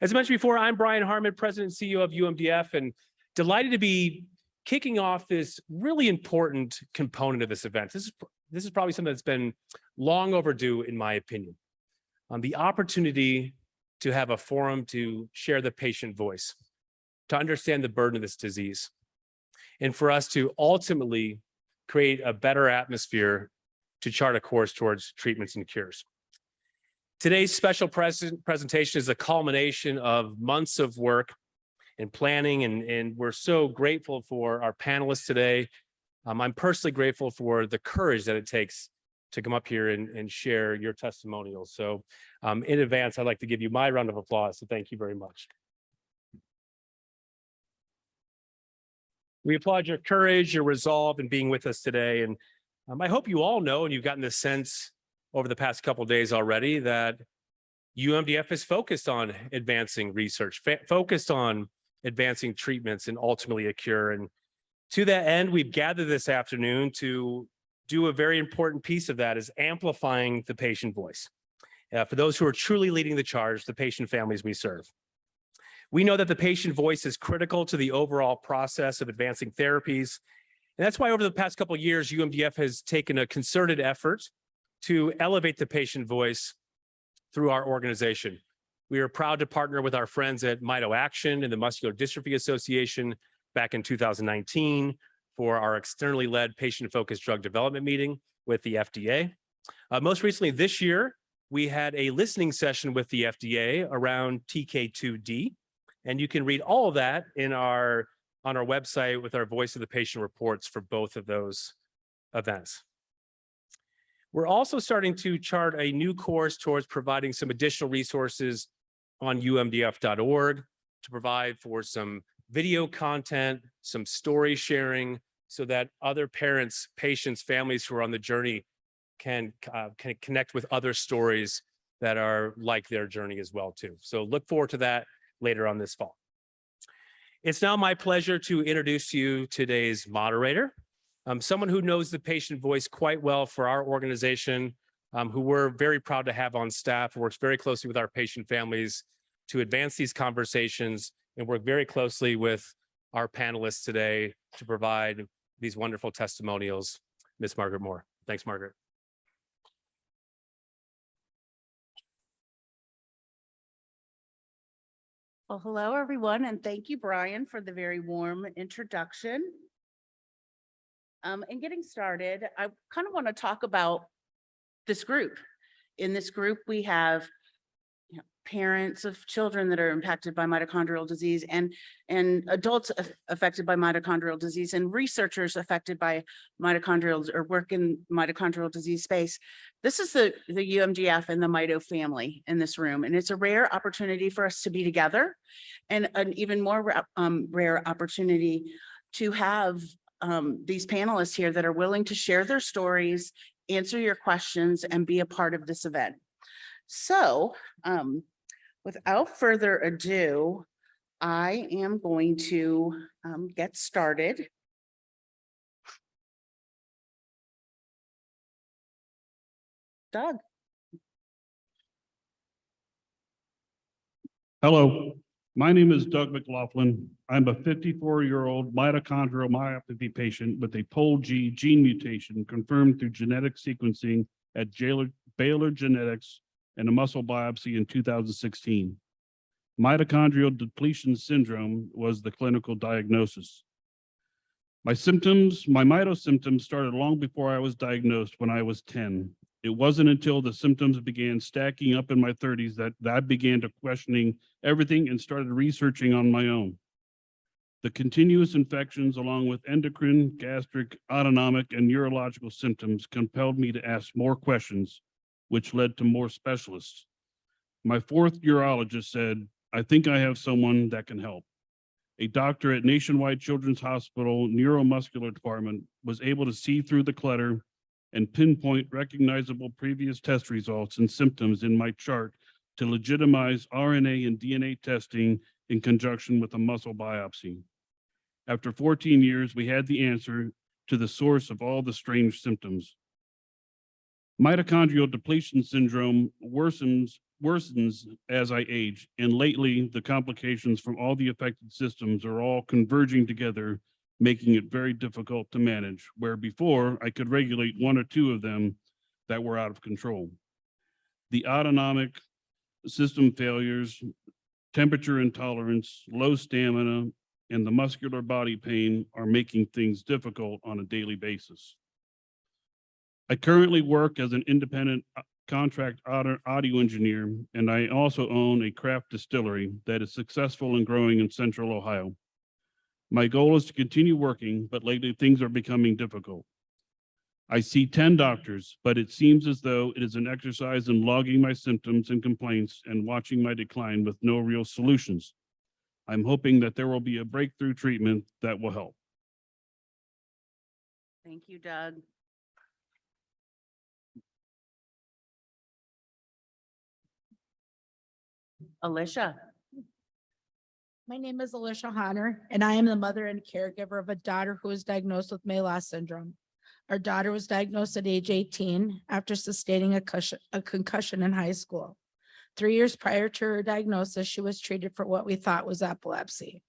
As I mentioned before, I'm Brian Harmon, President and CEO of UMDF, and delighted to be kicking off this really important component of this event. This is probably something that's been long overdue, in my opinion. The opportunity to have a forum to share the patient voice, to understand the burden of this disease, and for us to ultimately create a better atmosphere to chart a course towards treatments and cures. Today's special presentation is a culmination of months of work and planning, and we're so grateful for our panelists today. I'm personally grateful for the courage that it takes to come up here and share your testimonials. So in advance, I'd like to give you my round of applause, so thank you very much. We applaud your courage, your resolve in being with us today. And I hope you all know, and you've gotten this sense over the past couple of days already, that UMDF is focused on advancing research, focused on advancing treatments and ultimately a cure. And to that end, we've gathered this afternoon to do a very important piece of that, is amplifying the patient voice. For those who are truly leading the charge, the patient families we serve. We know that the patient voice is critical to the overall process of advancing therapies. And that's why over the past couple of years, UMDF has taken a concerted effort to elevate the patient voice through our organization. We are proud to partner with our friends at Mito Action and the Muscular Dystrophy Association back in 2019 for our externally led patient-focused drug development meeting with the FDA. Most recently this year, we had a listening session with the FDA around TK2D, and you can read all of that on our website with our Voice of the Patient reports for both of those events. We're also starting to chart a new course towards providing some additional resources on umdf.org to provide for some video content, some story sharing, so that other parents, patients, families who are on the journey can connect with other stories that are like their journey as well too. So look forward to that later on this fall. It's now my pleasure to introduce to you today's moderator, someone who knows the patient voice quite well for our organization, who we're very proud to have on staff, works very closely with our patient families to advance these conversations, and work very closely with our panelists today to provide these wonderful testimonials. Ms. Margaret Moore. Thanks, Margaret. Well, hello, everyone, and thank you, Brian, for the very warm introduction. And getting started, I kind of want to talk about this group. In this group, we have parents of children that are impacted by mitochondrial disease, and adults affected by mitochondrial disease, and researchers affected by mitochondrial or work in mitochondrial disease space. This is the UMDF and the Mito family in this room, and it's a rare opportunity for us to be together, and an even more rare opportunity to have these panelists here that are willing to share their stories, answer your questions, and be a part of this event. So without further ado, I am going to get started. Doug. Hello, my name is Doug McLaughlin. I'm a 54-year-old mitochondrial myopathy patient with a POLG gene mutation confirmed through genetic sequencing at Baylor Genetics and a muscle biopsy in 2016. Mitochondrial depletion syndrome was the clinical diagnosis. My Mito symptoms started long before I was diagnosed when I was 10. It wasn't until the symptoms began stacking up in my 30s that I began to questioning everything and started researching on my own. The continuous infections, along with endocrine, gastric, autonomic, and neurological symptoms, compelled me to ask more questions, which led to more specialists. My fourth urologist said, "I think I have someone that can help." A doctor at Nationwide Children's Hospital Neuromuscular Department was able to see through the clutter and pinpoint recognizable previous test results and symptoms in my chart to legitimize RNA and DNA testing in conjunction with a muscle biopsy. After 14 years, we had the answer to the source of all the strange symptoms. Mitochondrial depletion syndrome worsens worsens as I age, and lately the complications from all the affected systems are all converging together, making it very difficult to manage, where before I could regulate one or two of them that were out of control. The autonomic system failures, temperature intolerance, low stamina, and the muscular body pain are making things difficult on a daily basis. I currently work as an independent contract audio engineer, and I also own a craft distillery that is successful in growing in Central Ohio. My goal is to continue working, but lately things are becoming difficult. I see 10 doctors, but it seems as though it is an exercise in logging my symptoms and complaints and watching my decline with no real solutions. I'm hoping that there will be a breakthrough treatment that will help. Thank you, Doug. Alicia. My name is Alicia Hunter, and I am the mother and caregiver of a daughter who was diagnosed with May syndrome. Our daughter was diagnosed at age 18 after sustaining a concussion in high school. 3 years prior to her diagnosis, she was treated for what we thought was epilepsy.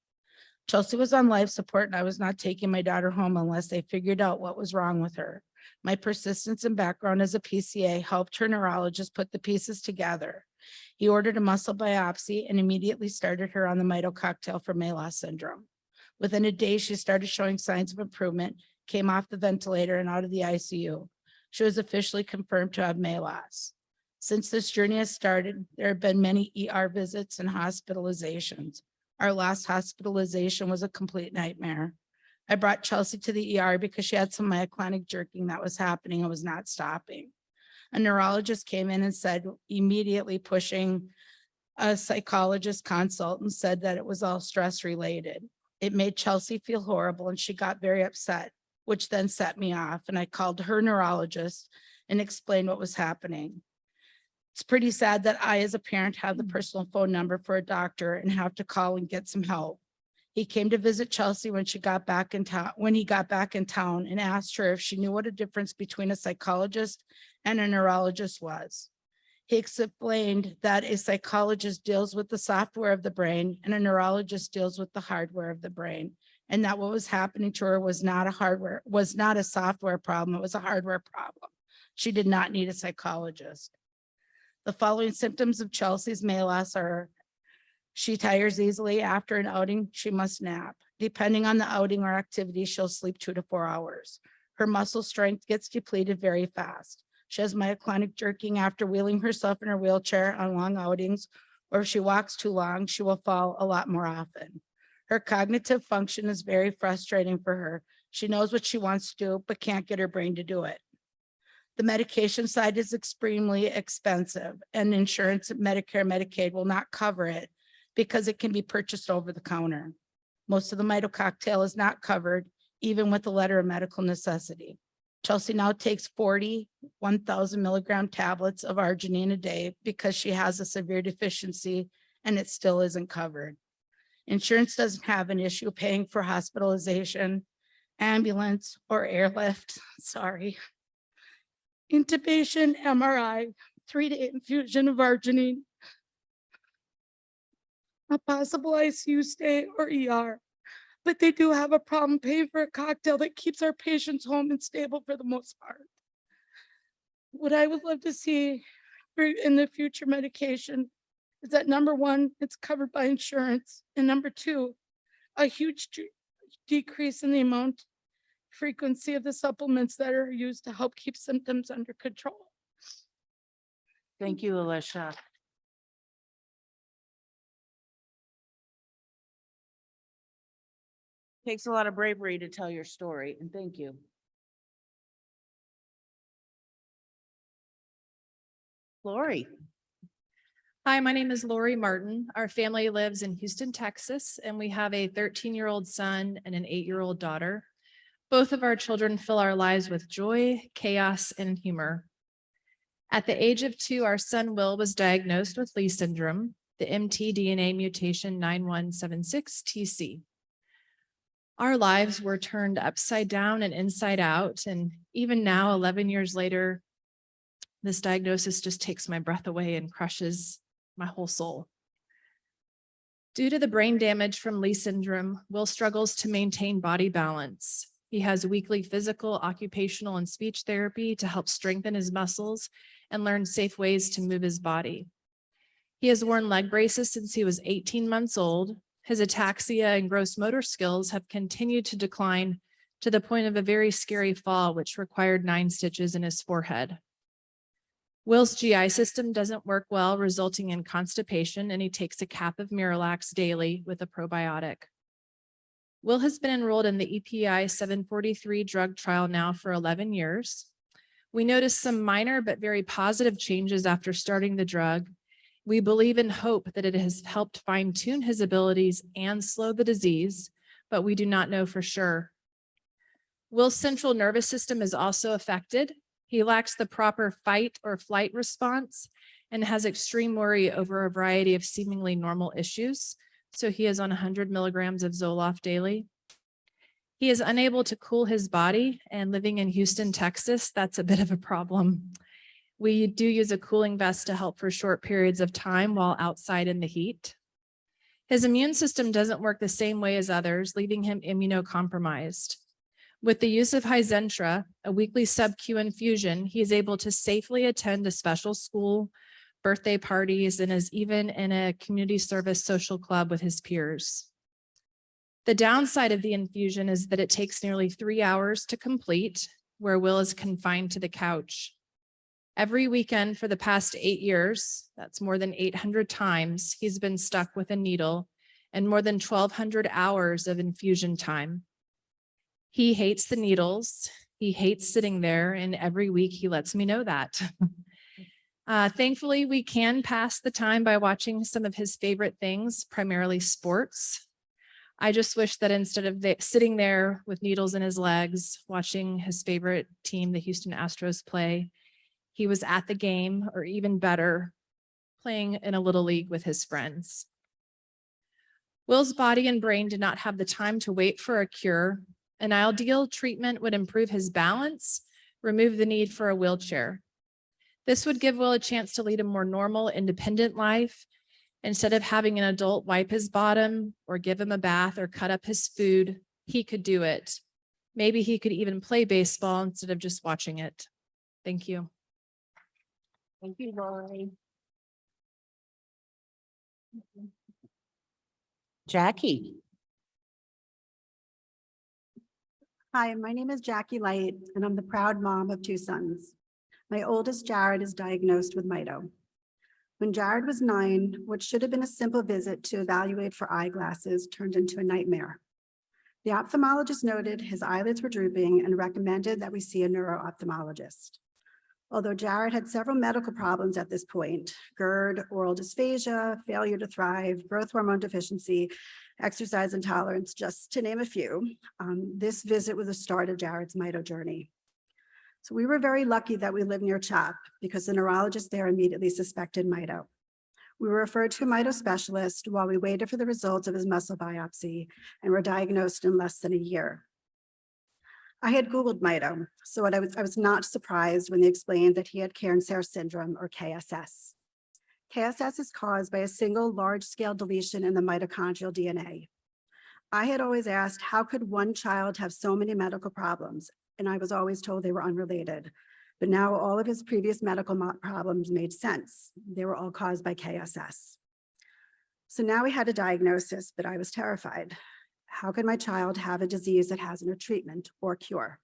Chelsea was on life support, and I was not taking my daughter home unless they figured out what was wrong with her. My persistence and background as a PCA helped her neurologist put the pieces together. He ordered a muscle biopsy and immediately started her on the Mito cocktail for May syndrome. Within a day, she started showing signs of improvement, came off the ventilator and out of the ICU. She was officially confirmed to have May. Since this journey has started, there have been many ER visits and hospitalizations. Our last hospitalization was a complete nightmare. I brought Chelsea to the ER because she had some myoclonic jerking that was happening and was not stopping. A neurologist came in and said, immediately pushing a psychologist consult, and said that it was all stress related. It made Chelsea feel horrible and she got very upset, which then set me off, and I called her neurologist and explained what was happening. It's pretty sad that I, as a parent, have the personal phone number for a doctor and have to call and get some help. He came to visit Chelsea when he got back in town, and asked her if she knew what a difference between a psychologist and a neurologist was. He explained that a psychologist deals with the software of the brain and a neurologist deals with the hardware of the brain, and that what was happening to her was not a software problem, it was a hardware problem. She did not need a psychologist. The following symptoms of Chelsea's May are: she tires easily. After an outing, she must nap. Depending on the outing or activity, she'll sleep 2 to 4 hours. Her muscle strength gets depleted very fast. She has myoclonic jerking after wheeling herself in her wheelchair on long outings, or if she walks too long, she will fall a lot more often. Her cognitive function is very frustrating for her. She knows what she wants to do, but can't get her brain to do it. The medication side is extremely expensive, and insurance, Medicare, Medicaid will not cover it because it can be purchased over the counter. Most of the Mito cocktail is not covered, even with a letter of medical necessity. Chelsea now takes 40 1,000 milligram tablets of arginine a day because she has a severe deficiency and it still isn't covered. Insurance doesn't have an issue paying for hospitalization, ambulance, or airlift. Sorry. Intubation, MRI, 3-day infusion of arginine, a possible ICU stay or ER. But they do have a problem paying for a cocktail that keeps our patients home and stable for the most part. What I would love to see in the future medication is that, number one, it's covered by insurance, and number two, a huge decrease in the amount frequency of the supplements that are used to help keep symptoms under control. Thank you, Alicia. Takes a lot of bravery to tell your story, and thank you. Laurie. Hi, my name is Laurie Martin. Our family lives in Houston, Texas, and we have a 13-year-old son and an 8-year-old daughter. Both of our children fill our lives with joy, chaos, and humor. At the age of 2, our son Will was diagnosed with Leigh syndrome, the mtDNA mutation 9176TC. Our lives were turned upside down and inside out, and even now, 11 years later, This diagnosis just takes my breath away and crushes my whole soul. Due to the brain damage from Lee syndrome, Will struggles to maintain body balance. He has weekly physical, occupational, and speech therapy to help strengthen his muscles and learn safe ways to move his body. He has worn leg braces since he was 18 months old. His ataxia and gross motor skills have continued to decline to the point of a very scary fall, which required 9 stitches in his forehead. Will's GI system doesn't work well, resulting in constipation, and he takes a cap of Miralax daily with a probiotic. Will has been enrolled in the EPI 743 drug trial now for 11 years. We noticed some minor but very positive changes after starting the drug. We believe and hope that it has helped fine-tune his abilities and slow the disease, but we do not know for sure. Will's central nervous system is also affected. He lacks the proper fight or flight response and has extreme worry over a variety of seemingly normal issues. So he is on 100 milligrams of Zoloft daily. He is unable to cool his body, and living in Houston, Texas, that's a bit of a problem. We do use a cooling vest to help for short periods of time while outside in the heat. His immune system doesn't work the same way as others, leaving him immunocompromised. With the use of Hizentra, a weekly sub-Q infusion, he is able to safely attend a special school, birthday parties, and is even in a community service social club with his peers. The downside of the infusion is that it takes nearly 3 hours to complete, where Will is confined to the couch. Every weekend for the past 8 years, that's more than 800 times, he's been stuck with a needle and more than 1,200 hours of infusion time. He hates the needles. He hates sitting there, and every week he lets me know that. Thankfully, we can pass the time by watching some of his favorite things, primarily sports. I just wish that instead of sitting there with needles in his legs, watching his favorite team, the Houston Astros, play, he was at the game, or even better, playing in a little league with his friends. Will's body and brain did not have the time to wait for a cure. An ideal treatment would improve his balance, remove the need for a wheelchair. This would give Will a chance to lead a more normal, independent life. Instead of having an adult wipe his bottom or give him a bath or cut up his food, he could do it. Maybe he could even play baseball instead of just watching it. Thank you. Thank you, Laurie. Jackie. Hi, my name is Jackie Light, and I'm the proud mom of 2 sons. My oldest, Jared, is diagnosed with Mito. When Jared was 9, what should have been a simple visit to evaluate for eyeglasses turned into a nightmare. The ophthalmologist noted his eyelids were drooping and recommended that we see a neuro-ophthalmologist. Although Jared had several medical problems at this point, GERD, oral dysphagia, failure to thrive, growth hormone deficiency, exercise intolerance, just to name a few, this visit was the start of Jared's Mito journey. So we were very lucky that we lived near CHOP because the neurologist there immediately suspected Mito. We were referred to a Mito specialist while we waited for the results of his muscle biopsy and were diagnosed in less than a year. I had Googled Mito, so I was not surprised when they explained that he had Cairns-Sayre syndrome, or KSS. KSS is caused by a single large-scale deletion in the mitochondrial DNA. I had always asked, how could one child have so many medical problems? And I was always told they were unrelated. But now all of his previous medical problems made sense. They were all caused by KSS. So now we had a diagnosis, but I was terrified. How could my child have a disease that has no treatment or cure?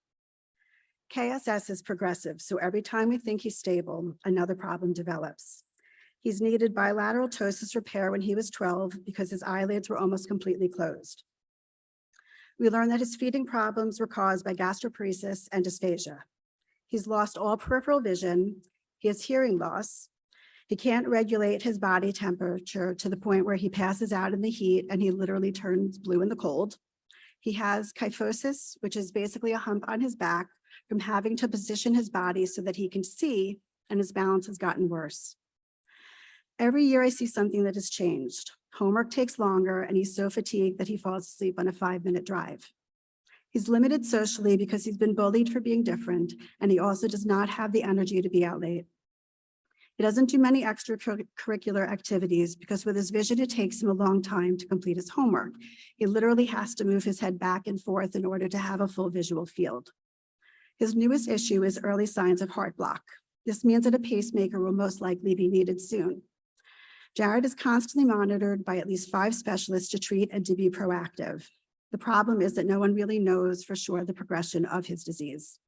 KSS is progressive, so every time we think he's stable, another problem develops. He's needed bilateral ptosis repair when he was 12 because his eyelids were almost completely closed. We learned that his feeding problems were caused by gastroparesis and dysphagia. He's lost all peripheral vision. He has hearing loss. He can't regulate his body temperature to the point where he passes out in the heat and he literally turns blue in the cold. He has kyphosis, which is basically a hump on his back from having to position his body so that he can see, and his balance has gotten worse. Every year I see something that has changed. Homework takes longer and he's so fatigued that he falls asleep on a 5-minute drive. He's limited socially because he's been bullied for being different, and he also does not have the energy to be out late. He doesn't do many extracurricular activities because with his vision, it takes him a long time to complete his homework. He literally has to move his head back and forth in order to have a full visual field. His newest issue is early signs of heart block. This means that a pacemaker will most likely be needed soon. Jared is constantly monitored by at least 5 specialists to treat and to be proactive. The problem is that no one really knows for sure the progression of his disease.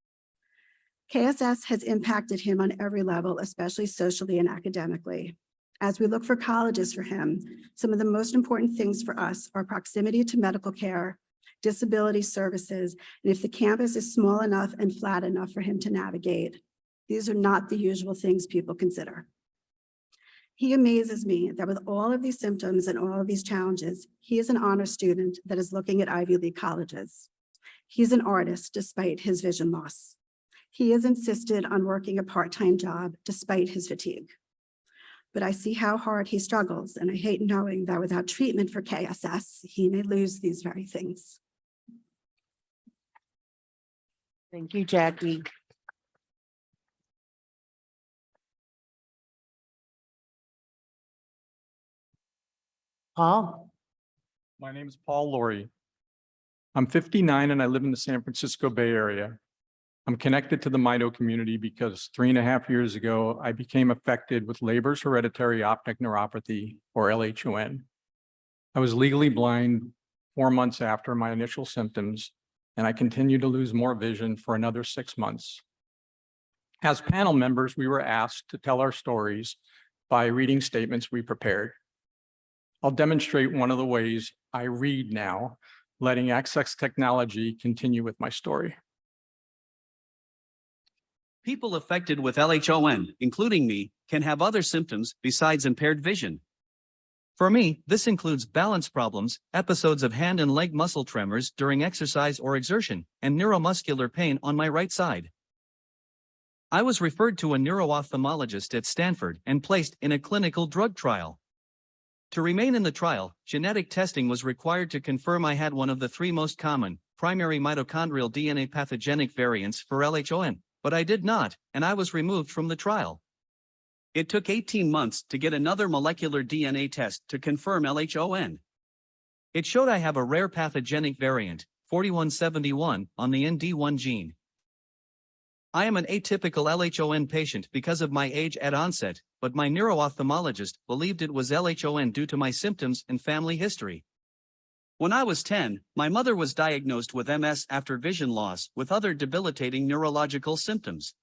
KSS has impacted him on every level, especially socially and academically. As we look for colleges for him, some of the most important things for us are proximity to medical care, disability services, and if the campus is small enough and flat enough for him to navigate. These are not the usual things people consider. He amazes me that with all of these symptoms and all of these challenges, he is an honor student that is looking at Ivy League colleges. He's an artist despite his vision loss. He has insisted on working a part-time job despite his fatigue. But I see how hard he struggles, and I hate knowing that without treatment for KSS, he may lose these very things. Thank you, Jackie. Paul? My name is Paul Laurie. I'm 59 and I live in the San Francisco Bay Area. I'm connected to the Mito community because 3.5 years ago, I became affected with Leber's hereditary optic neuropathy, or LHON. I was legally blind 4 months after my initial symptoms, and I continued to lose more vision for another 6 months. As panel members, we were asked to tell our stories by reading statements we prepared. I'll demonstrate one of the ways I read now, letting access technology continue with my story. People affected with LHON, including me, can have other symptoms besides impaired vision. For me, this includes balance problems, episodes of hand and leg muscle tremors during exercise or exertion, and neuromuscular pain on my right side. I was referred to a neuro-ophthalmologist at Stanford and placed in a clinical drug trial. To remain in the trial, genetic testing was required to confirm I had one of the 3 most common, primary mitochondrial DNA pathogenic variants for LHON, but I did not, and I was removed from the trial. It took 18 months to get another molecular DNA test to confirm LHON. It showed I have a rare pathogenic variant, 4171, on the ND1 gene. I am an atypical LHON patient because of my age at onset, but my neuro-ophthalmologist believed it was LHON due to my symptoms and family history. When I was 10, my mother was diagnosed with MS after vision loss with other debilitating neurological symptoms.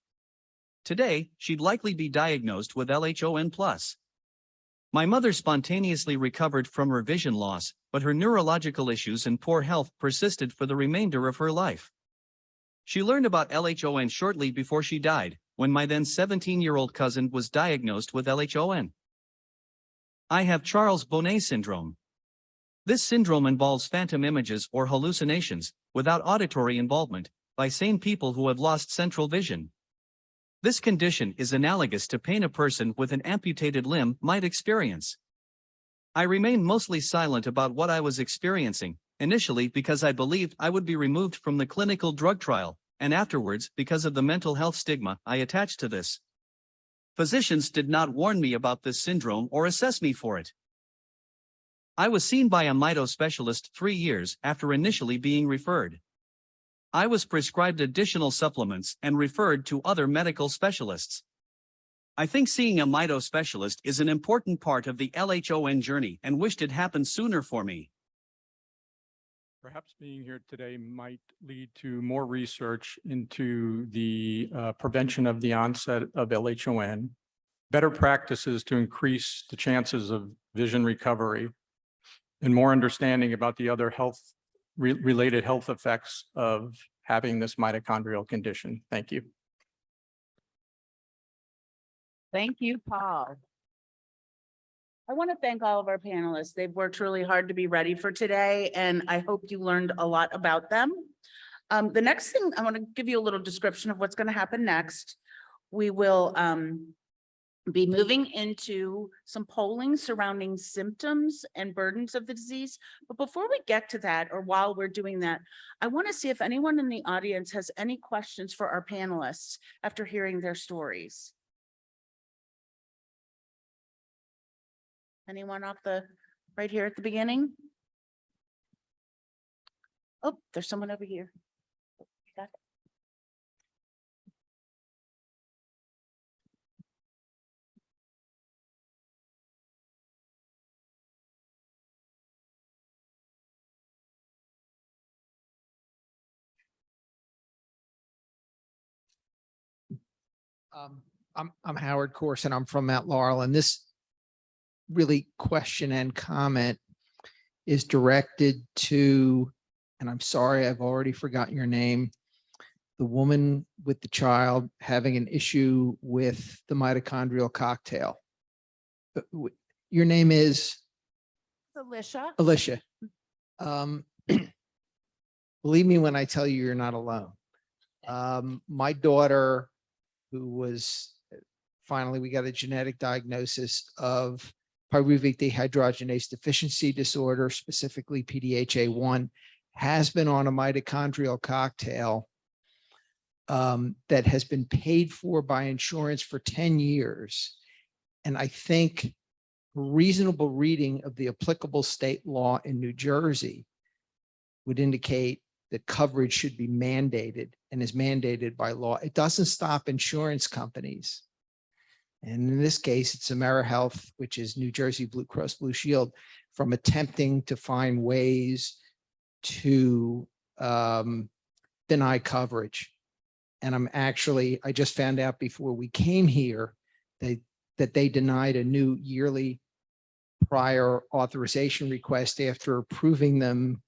Today, she'd likely be diagnosed with LHON+. My mother spontaneously recovered from her vision loss, but her neurological issues and poor health persisted for the remainder of her life. She learned about LHON shortly before she died, when my then 17-year-old cousin was diagnosed with LHON. I have Charles Bonnet syndrome. This syndrome involves phantom images or hallucinations, without auditory involvement, by sane people who have lost central vision. This condition is analogous to pain a person with an amputated limb might experience. I remained mostly silent about what I was experiencing, initially because I believed I would be removed from the clinical drug trial, and afterwards because of the mental health stigma I attached to this. Physicians did not warn me about this syndrome or assess me for it. I was seen by a Mito specialist 3 years after initially being referred. I was prescribed additional supplements and referred to other medical specialists. I think seeing a Mito specialist is an important part of the LHON journey and wished it happened sooner for me. Perhaps being here today might lead to more research into the prevention of the onset of LHON, better practices to increase the chances of vision recovery, and more understanding about the other related health effects of having this mitochondrial condition. Thank you. Thank you, Paul. I want to thank all of our panelists. They've worked really hard to be ready for today, and I hope you learned a lot about them. The next thing, I want to give you a little description of what's going to happen next. We will be moving into some polling surrounding symptoms and burdens of the disease. But before we get to that, or while we're doing that, I want to see if anyone in the audience has any questions for our panelists after hearing their stories. Anyone off right here at the beginning? Oh, there's someone over here. Got it. I'm Howard Corson. I'm from Mount Laurel, and this really question and comment is directed to, and I'm sorry, I've already forgotten your name, the woman with the child having an issue with the mitochondrial cocktail. Your name is Alicia. Alicia. Believe me when I tell you you're not alone. My daughter, who was finally, we got a genetic diagnosis of pyruvate dehydrogenase deficiency disorder, specifically PDHA1, has been on a mitochondrial cocktail that has been paid for by insurance for 10 years. And I think a reasonable reading of the applicable state law in New Jersey would indicate that coverage should be mandated and is mandated by law. It doesn't stop insurance companies. And in this case, it's AmeriHealth, which is New Jersey Blue Cross Blue Shield, from attempting to find ways to deny coverage. And I just found out before we came here that they denied a new yearly prior authorization request after approving them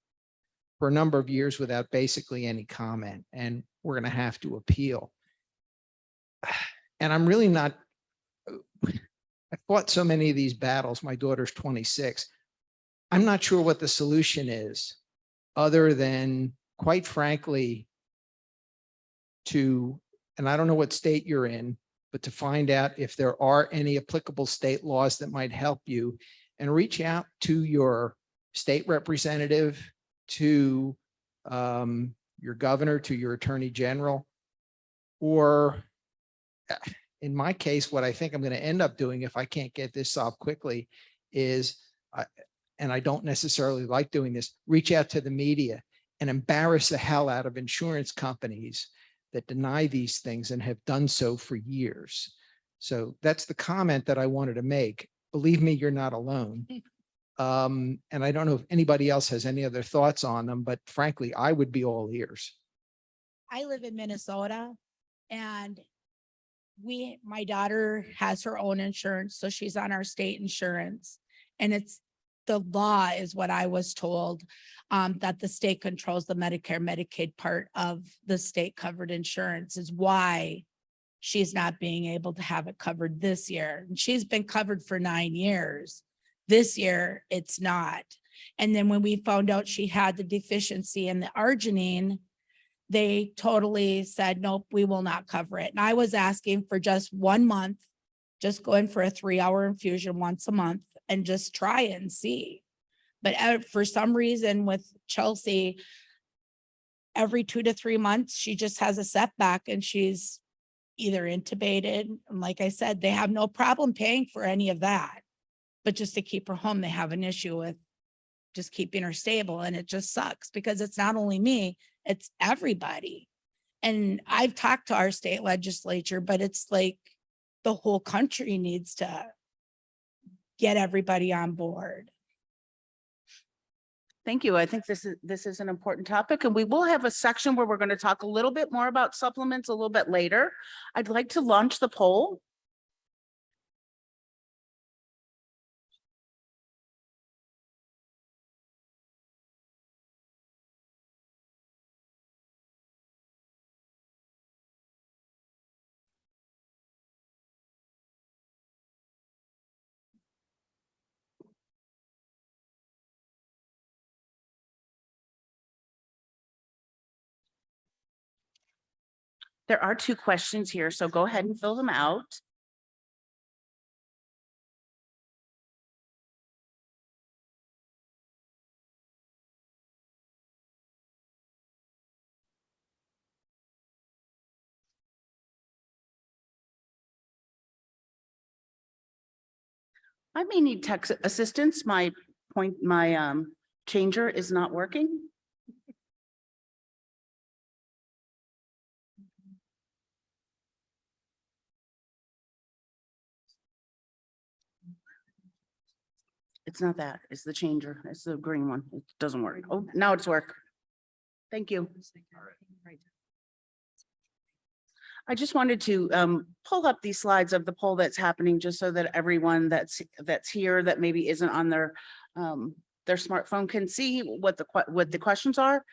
for a number of years without basically any comment. And we're going to have to appeal. And I'm really not, I fought so many of these battles. My daughter's 26. I'm not sure what the solution is other than, quite frankly, and I don't know what state you're in, but to find out if there are any applicable state laws that might help you, and reach out to your state representative, to your governor, to your attorney general, or in my case, what I think I'm going to end up doing if I can't get this solved quickly is, and I don't necessarily like doing this, reach out to the media and embarrass the hell out of insurance companies that deny these things and have done so for years. So that's the comment that I wanted to make. Believe me, you're not alone. And I don't know if anybody else has any other thoughts on them, but frankly, I would be all ears. I live in Minnesota, and my daughter has her own insurance, so she's on our state insurance. And the law is what I was told, that the state controls the Medicare, Medicaid part of the state covered insurance is why she's not being able to have it covered this year. And she's been covered for 9 years. This year, it's not. And then when we found out she had the deficiency in the arginine, they totally said, nope, we will not cover it. And I was asking for just 1 month, just going for a 3-hour infusion once a month and just try it and see. But for some reason with Chelsea, every 2 to 3 months, she just has a setback and she's either intubated. And like I said, they have no problem paying for any of that. But just to keep her home, they have an issue with just keeping her stable. And it just sucks because it's not only me, it's everybody. And I've talked to our state legislature, but it's like the whole country needs to get everybody on board. Thank you. I think this is an important topic, and we will have a section where we're going to talk a little bit more about supplements a little bit later. I'd like to launch the poll. There are 2 questions here, so go ahead and fill them out. I may need tech assistance. My changer is not working. It's not that, it's the changer. It's the green one. It doesn't work. Oh, now it's work. Thank you. I just wanted to pull up these slides of the poll that's happening, just so that everyone that's here that maybe isn't on their smartphone can see what the questions are.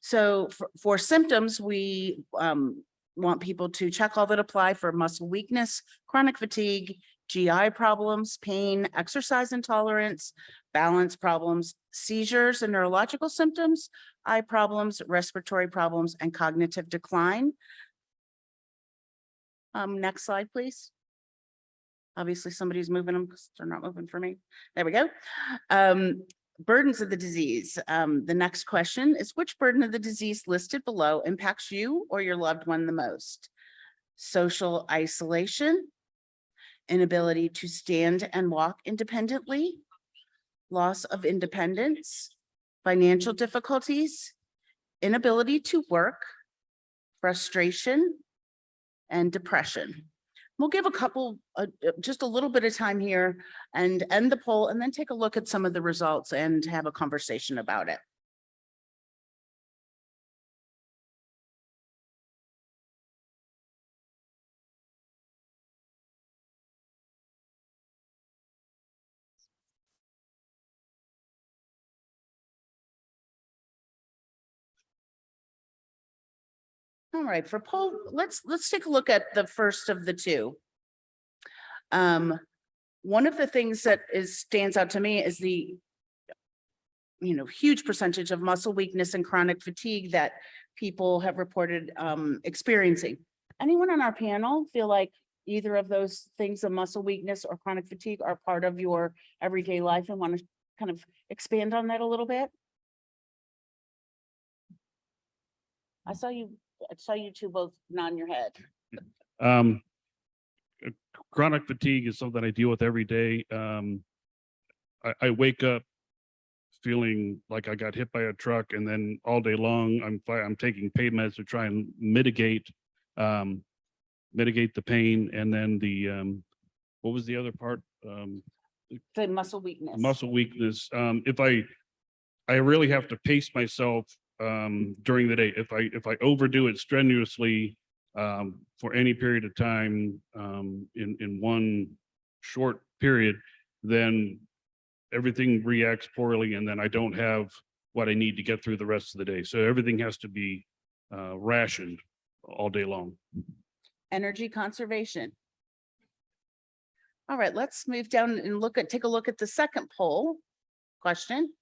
So for symptoms, we want people to check all that apply for muscle weakness, chronic fatigue, GI problems, pain, exercise intolerance, balance problems, seizures and neurological symptoms, eye problems, respiratory problems, and cognitive decline. Next slide, please. Obviously, somebody's moving them because they're not moving for me. There we go. Burdens of the disease. The next question is, which burden of the disease listed below impacts you or your loved one the most? Social isolation, inability to stand and walk independently, loss of independence, financial difficulties, inability to work, frustration, and depression. We'll give a couple, just a little bit of time here and end the poll, and then take a look at some of the results and have a conversation about it. All right, for poll, let's take a look at the first of the two. One of the things that stands out to me is the huge percentage of muscle weakness and chronic fatigue that people have reported experiencing. Anyone on our panel feel like either of those things, of muscle weakness or chronic fatigue, are part of your everyday life and want to kind of expand on that a little bit? I saw you two both nod your head. Chronic fatigue is something I deal with every day. I wake up feeling like I got hit by a truck, and then all day long I'm taking pain meds to try and mitigate the pain. And then what was the other part? The muscle weakness. Muscle weakness. If I really have to pace myself during the day. If I overdo it strenuously for any period of time in one short period, then everything reacts poorly, and then I don't have what I need to get through the rest of the day. So everything has to be rationed all day long. Energy conservation. All right, let's move down and take a look at the second poll question.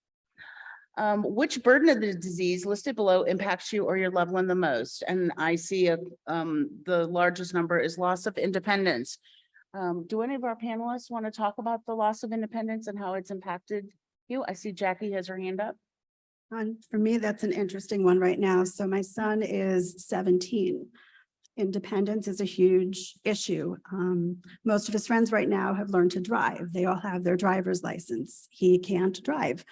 Which burden of the disease listed below impacts you or your loved one the most? And I see the largest number is loss of independence. Do any of our panelists want to talk about the loss of independence and how it's impacted you? I see Jackie has her hand up. For me, that's an interesting one right now. So my son is 17. Independence is a huge issue. Most of his friends right now have learned to drive. They all have their driver's license. He can't drive.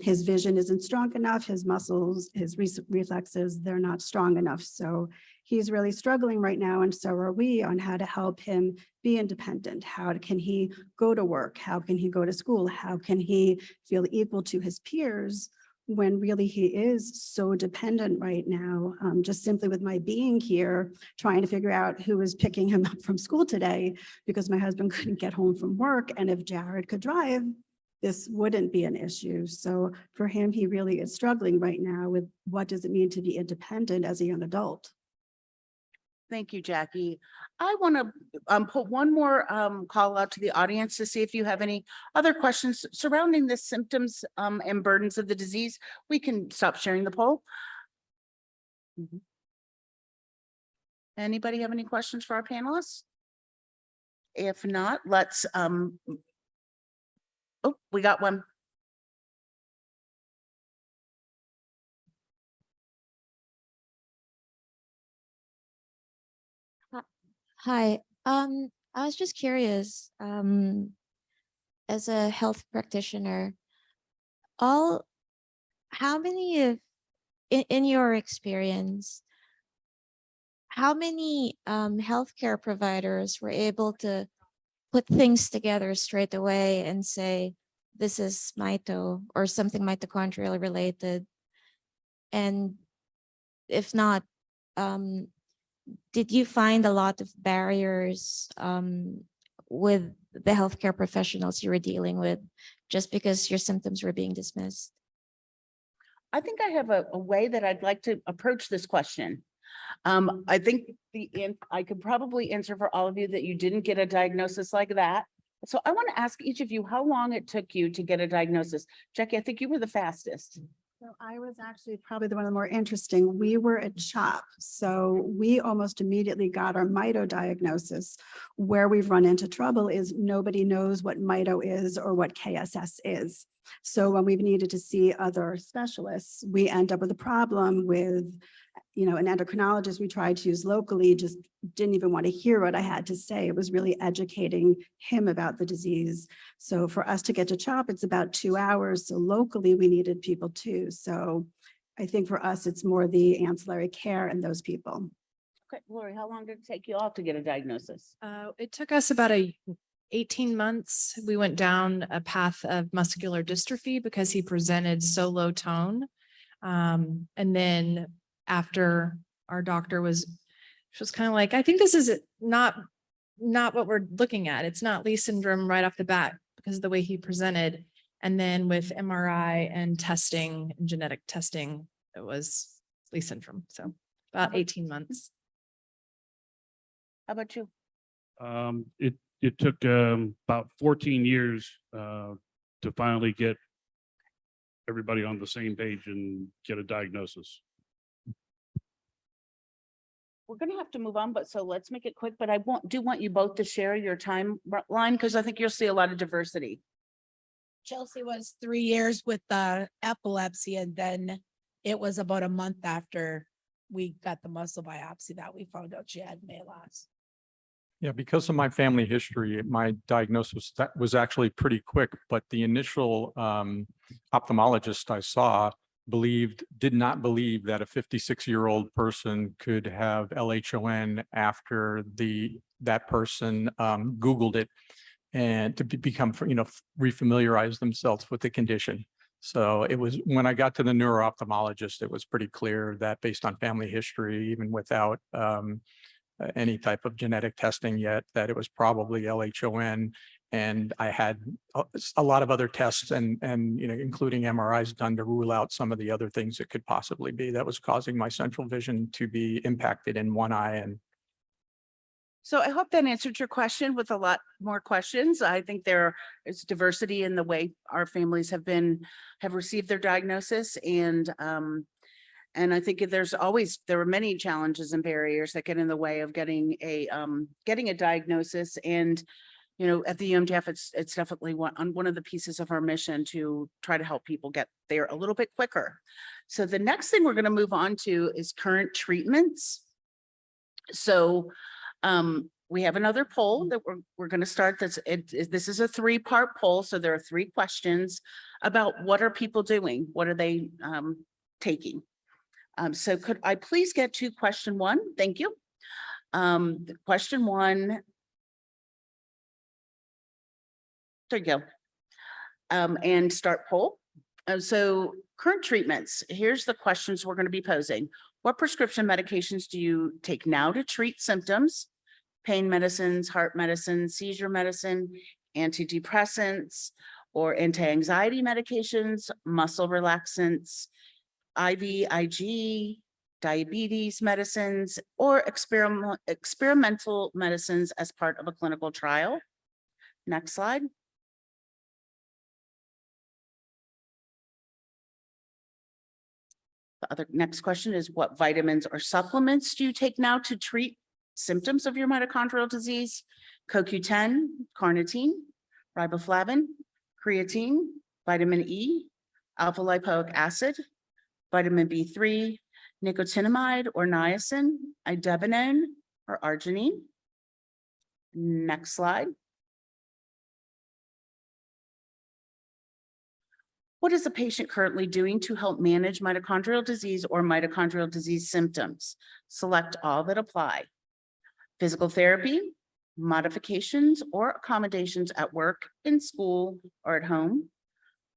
His vision isn't strong enough. His muscles, his reflexes, they're not strong enough. So he's really struggling right now. And so are we, on how to help him be independent. How can he go to work? How can he go to school? How can he feel equal to his peers when really he is so dependent right now? Just simply with my being here, trying to figure out who is picking him up from school today, because my husband couldn't get home from work. And if Jared could drive, this wouldn't be an issue. So for him, he really is struggling right now with what does it mean to be independent as a young adult. Thank you, Jackie. I want to put one more call out to the audience to see if you have any other questions surrounding the symptoms and burdens of the disease. We can stop sharing the poll. Anybody have any questions for our panelists? If not, let's oh, we got one. Hi, I was just curious, as a health practitioner, how many of, in your experience, how many healthcare providers were able to put things together straight away and say, this is mito or something mitochondrial related? And if not, did you find a lot of barriers with the healthcare professionals you were dealing with just because your symptoms were being dismissed? I think I have a way that I'd like to approach this question. I think I could probably answer for all of you that you didn't get a diagnosis like that. So I want to ask each of you how long it took you to get a diagnosis. Jackie, I think you were the fastest. So I was actually probably the one of the more interesting. We were at CHOP, so we almost immediately got our Mito diagnosis. Where we've run into trouble is nobody knows what Mito is or what KSS is. So when we've needed to see other specialists, we end up with a problem with, an endocrinologist we tried to use locally just didn't even want to hear what I had to say. It was really educating him about the disease. So for us to get to CHOP, it's about 2 hours. So locally, we needed people too. So I think for us, it's more the ancillary care and those people. Okay, Laurie, how long did it take you all to get a diagnosis? It took us about 18 months. We went down a path of muscular dystrophy because he presented so low tone. And then after our doctor she was kind of like, I think this is not what we're looking at. It's not Lee syndrome right off the bat because of the way he presented. And then with MRI and testing and genetic testing, it was Lee syndrome. So about 18 months. How about you? It took about 14 years to finally get everybody on the same page and get a diagnosis. We're going to have to move on, but so let's make it quick, but I do want you both to share your timeline because I think you'll see a lot of diversity. Chelsea was 3 years with the epilepsy, and then it was about a month after we got the muscle biopsy that we found out she had MELAS. Yeah, because of my family history, my diagnosis that was actually pretty quick, but the initial ophthalmologist I saw did not believe that a 56-year-old person could have LHON after that person Googled it and to become, refamiliarize themselves with the condition. So it was when I got to the neuro-ophthalmologist, it was pretty clear that based on family history, even without any type of genetic testing yet, that it was probably LHON. And I had a lot of other tests and including MRIs done to rule out some of the other things it could possibly be that was causing my central vision to be impacted in one eye. And so I hope that answered your question with a lot more questions. I think there is diversity in the way our families have received their diagnosis. And I think there are many challenges and barriers that get in the way of getting a diagnosis. And at the UMDF, it's definitely one of the pieces of our mission to try to help people get there a little bit quicker. So the next thing we're going to move on to is current treatments. So we have another poll that we're going to start. This is a 3-part poll. So there are 3 questions about what are people doing? What are they taking? So could I please get to question 1? Thank you. Question 1. There you go. And start poll. So current treatments, here's the questions we're going to be posing. What prescription medications do you take now to treat symptoms? Pain medicines, heart medicine, seizure medicine, antidepressants, or anti-anxiety medications, muscle relaxants, IVIG, diabetes medicines, or experimental medicines as part of a clinical trial. Next slide. The next question is, what vitamins or supplements do you take now to treat symptoms of your mitochondrial disease? CoQ10, carnitine, riboflavin, creatine, vitamin E, alpha lipoic acid, vitamin B3, nicotinamide or niacin, idebenone or arginine. Next slide. What is the patient currently doing to help manage mitochondrial disease or mitochondrial disease symptoms? Select all that apply. Physical therapy, modifications or accommodations at work, in school, or at home.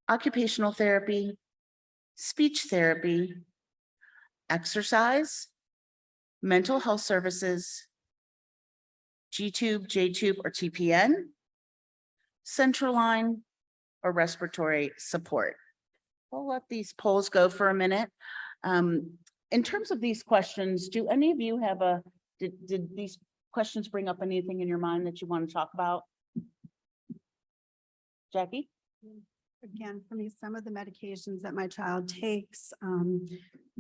Occupational therapy, speech therapy, exercise, mental health services, G-tube, J-tube, or TPN, central line, or respiratory support. We'll let these polls go for a minute. In terms of these questions, do any of you have did these questions bring up anything in your mind that you want to talk about? Jackie? Again, for me, some of the medications that my child takes,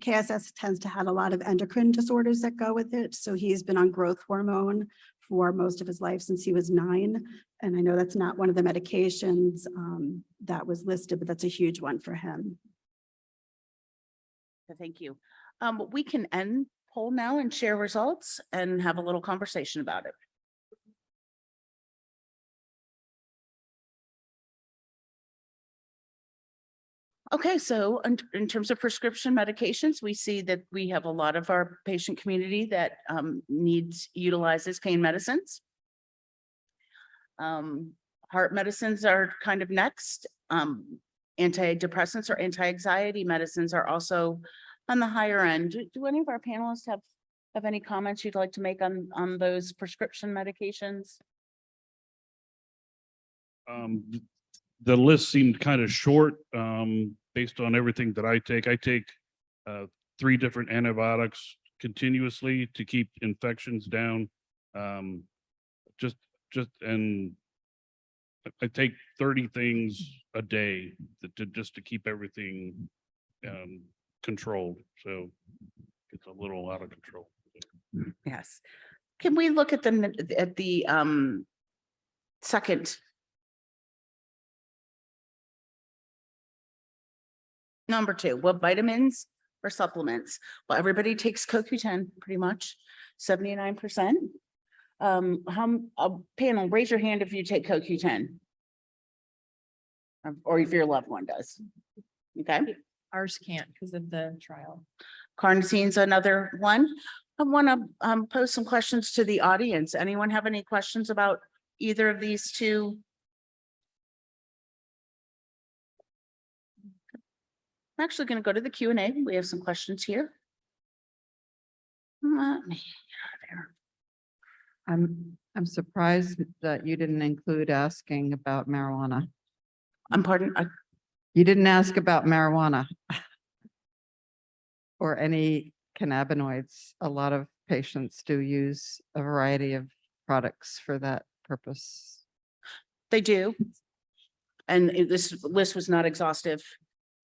KSS tends to have a lot of endocrine disorders that go with it. So he's been on growth hormone for most of his life since he was 9. And I know that's not one of the medications that was listed, but that's a huge one for him. Thank you. We can end poll now and share results and have a little conversation about it. Okay, so in terms of prescription medications, we see that we have a lot of our patient community that utilizes pain medicines. Heart medicines are kind of next. Antidepressants or anti-anxiety medicines are also on the higher end. Do any of our panelists have any comments you'd like to make on those prescription medications? The list seemed kind of short, based on everything that I take. I take 3 different antibiotics continuously to keep infections down. And I take 30 things a day just to keep everything controlled. So it's a little out of control. Yes. Can we look at the second? Number 2, what vitamins or supplements? Well, everybody takes CoQ10 pretty much, 79%. Panel, raise your hand if you take CoQ10. Or if your loved one does. Okay. Ours can't because of the trial. Carnosine's another one. I want to pose some questions to the audience. Anyone have any questions about either of these two? I'm actually going to go to the Q&A. We have some questions here. Let me get out of there. I'm surprised that you didn't include asking about marijuana. I'm pardon. You didn't ask about marijuana or any cannabinoids. A lot of patients do use a variety of products for that purpose. They do. And this list was not exhaustive.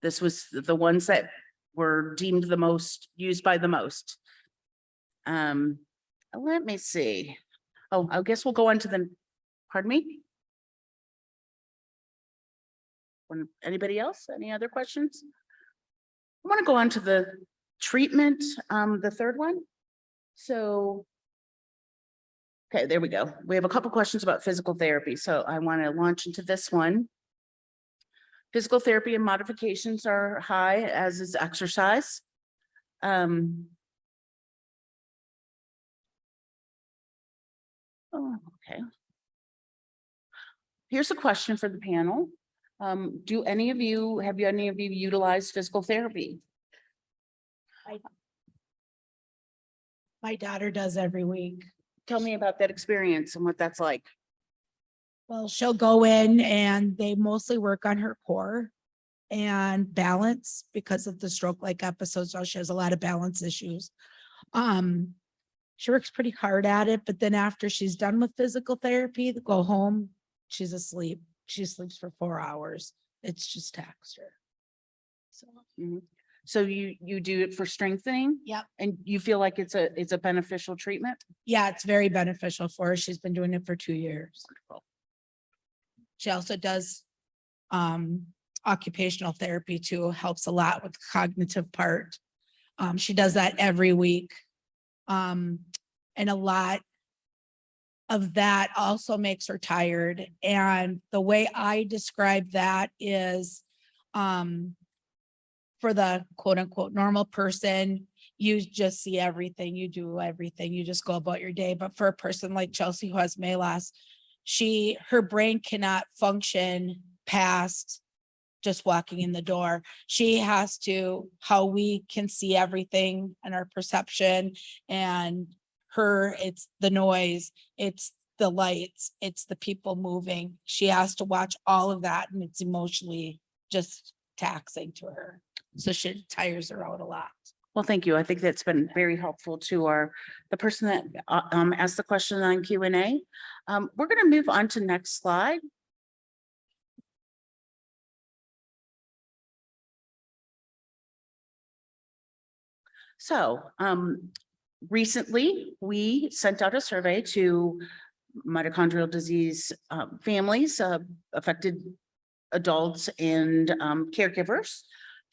This was the ones that were deemed the most used by the most. Let me see. Oh, I guess we'll go on to the, pardon me? Anybody else? Any other questions? I want to go on to the treatment, the third one. So, okay, there we go. We have a couple questions about physical therapy. So I want to launch into this one. Physical therapy and modifications are high, as is exercise. Oh, okay. Here's a question for the panel. Have any of you utilized physical therapy? My daughter does every week. Tell me about that experience and what that's like. Well, she'll go in and they mostly work on her core and balance because of the stroke-like episodes. So she has a lot of balance issues. She works pretty hard at it, but then after she's done with physical therapy, to go home, she's asleep. She sleeps for 4 hours. It's just taxed her. So, So you do it for strengthening? Yep. And you feel like it's a beneficial treatment? yeah, it's very beneficial for her. She's been doing it for 2 years. She also does occupational therapy too, helps a lot with the cognitive part. She does that every week. And a lot of that also makes her tired. And the way I describe that is for the quote unquote normal person, you just see everything, you do everything, you just go about your day. But for a person like Chelsea who has MELAS, her brain cannot function past just walking in the door. She has to, how we can see everything and our perception, and it's the noise, it's the lights, it's the people moving. She has to watch all of that, and it's emotionally just taxing to her. So she tires her out a lot. Well, thank you. I think that's been very helpful to the person that asked the question on Q&A. We're going to move on to next slide. So recently we sent out a survey to mitochondrial disease families, affected adults and caregivers,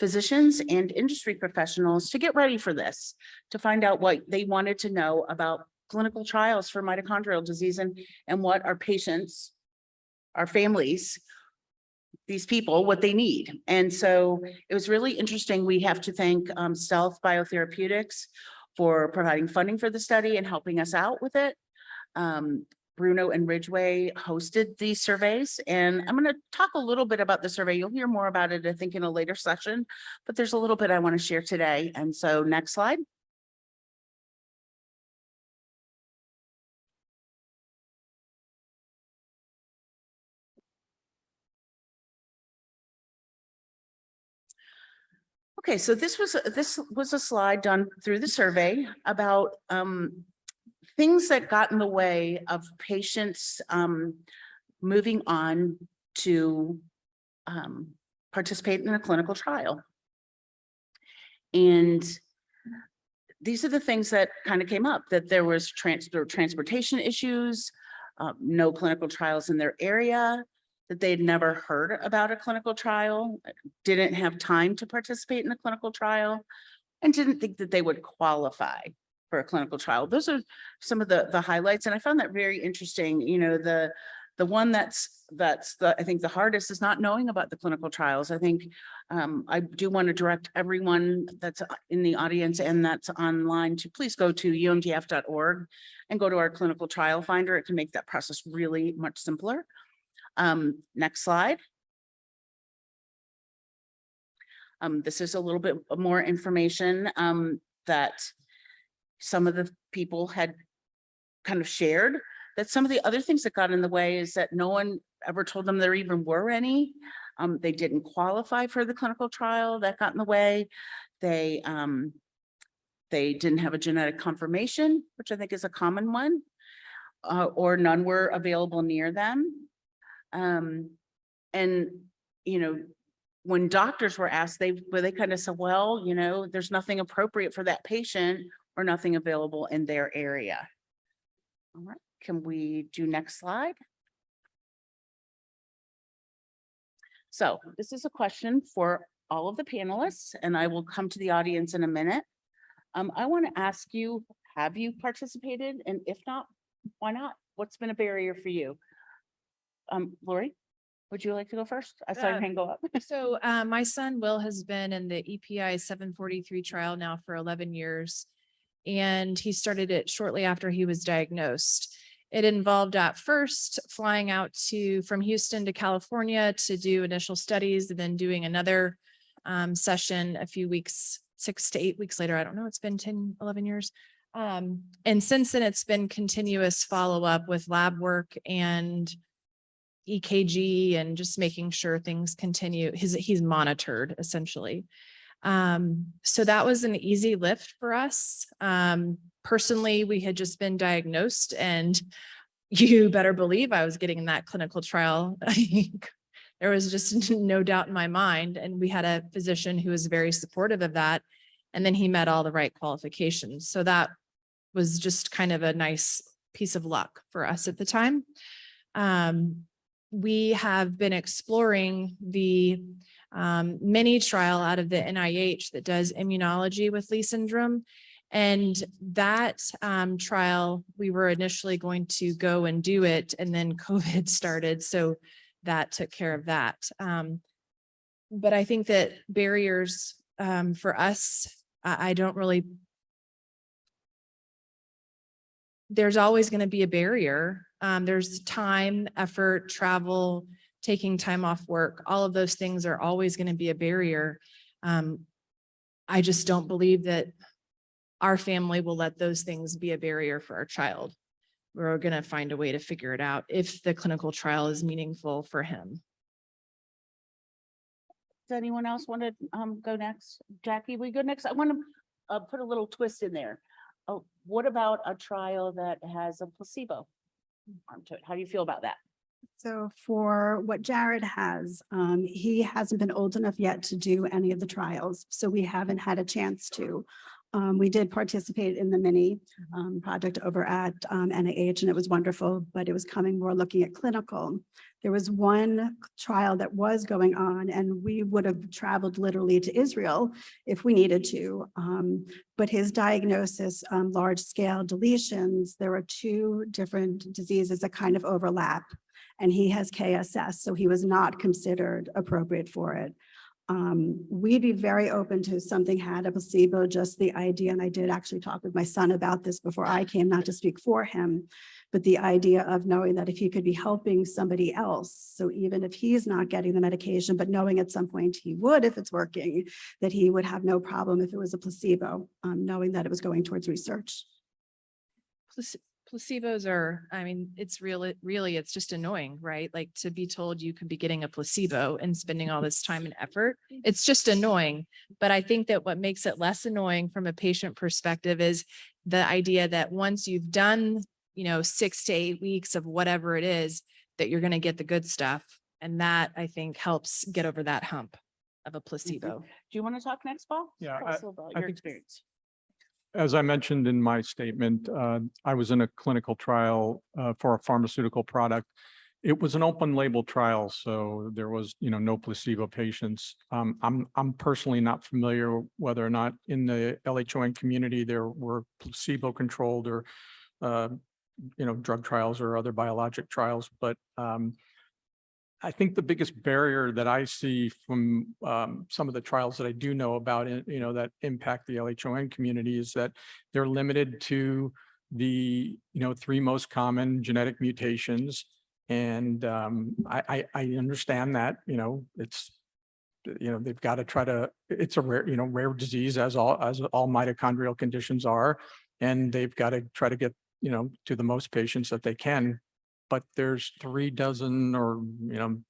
physicians and industry professionals to get ready for this, to find out what they wanted to know about clinical trials for mitochondrial disease and what our patients, our families, these people, what they need. And so it was really interesting. We have to thank Stealth Biotherapeutics for providing funding for the study and helping us out with it. Bruno and Ridgeway hosted these surveys, and I'm going to talk a little bit about the survey. You'll hear more about it, I think, in a later session, but there's a little bit I want to share today. And so next slide. Okay, so this was a slide done through the survey about things that got in the way of patients moving on to participate in a clinical trial. And these are the things that kind of came up, that there was transportation issues, no clinical trials in their area, that they'd never heard about a clinical trial, didn't have time to participate in a clinical trial, and didn't think that they would qualify for a clinical trial. Those are some of the highlights. And I found that very interesting. You know, the one that's I think the hardest is not knowing about the clinical trials. I think I do want to direct everyone that's in the audience and that's online to please go to umdf.org and go to our clinical trial finder. It can make that process really much simpler. Next slide. This is a little bit more information that some of the people had kind of shared, that some of the other things that got in the way is that no one ever told them there even were any. They didn't qualify for the clinical trial. That got in the way. They didn't have a genetic confirmation, which I think is a common one, or none were available near them. And, you know, when doctors were asked, they kind of said, well, you know, there's nothing appropriate for that patient or nothing available in their area. All right, can we do next slide? So this is a question for all of the panelists, and I will come to the audience in a minute. I want to ask you, have you participated? And if not, why not? What's been a barrier for you? Laurie, would you like to go first? I saw your hand go up. So my son Will has been in the EPI 743 trial now for 11 years, and he started it shortly after he was diagnosed. It involved at first flying out from Houston to California to do initial studies, and then doing another session a few weeks, 6 to 8 weeks later. I don't know, it's been 10, 11 years. And since then it's been continuous follow-up with lab work and EKG and just making sure things continue. He's monitored essentially. So that was an easy lift for us. Personally, we had just been diagnosed, and you better believe I was getting in that clinical trial. There was just no doubt in my mind. And we had a physician who was very supportive of that. And then he met all the right qualifications. So that was just kind of a nice piece of luck for us at the time. We have been exploring the mini trial out of the NIH that does immunology with Lee syndrome. And that trial, we were initially going to go and do it, and then COVID started. So that took care of that. But I think that barriers for us, I don't really. There's always going to be a barrier. There's time, effort, travel, taking time off work. All of those things are always going to be a barrier. I just don't believe that our family will let those things be a barrier for our child. We're going to find a way to figure it out if the clinical trial is meaningful for him. Does anyone else want to go next? Jackie, we go next? I want to put a little twist in there. Oh, what about a trial that has a placebo arm to it? How do you feel about that? So for what Jared has, he hasn't been old enough yet to do any of the trials, so we haven't had a chance to. We did participate in the mini project over at NIH, and it was wonderful, but it was coming more looking at clinical. There was one trial that was going on, and we would have traveled literally to Israel if we needed to. But his diagnosis, large scale deletions, there are two different diseases that kind of overlap, and he has KSS, so he was not considered appropriate for it. We'd be very open to something had a placebo, just the idea, and I did actually talk with my son about this before I came, not to speak for him, but the idea of knowing that if he could be helping somebody else, so even if he's not getting the medication, but knowing at some point he would, if it's working, that he would have no problem if it was a placebo, knowing that it was going towards research. Placebos are, I mean, it's really, it's just annoying, right? Like to be told you could be getting a placebo and spending all this time and effort. It's just annoying. But I think that what makes it less annoying from a patient perspective is the idea that once you've done, 6 to 8 weeks of whatever it is, that you're going to get the good stuff. And that I think helps get over that hump of a placebo. Do you want to talk next, Paul? Yeah, Tell us a little about I your think- experience. As I mentioned in my statement, I was in a clinical trial for a pharmaceutical product. It was an open label trial, so there was, no placebo patients. I'm personally not familiar whether or not in the LHON community there were placebo controlled or, drug trials or other biologic trials, but I think the biggest barrier that I see from some of the trials that I do know about, that impact the LHON community is that they're limited to the, 3 most common genetic mutations. And I understand that, it's, they've got to try to, it's a rare, rare disease as all mitochondrial conditions are. And they've got to try to get, to the most patients that they can. But there's 3 dozen or,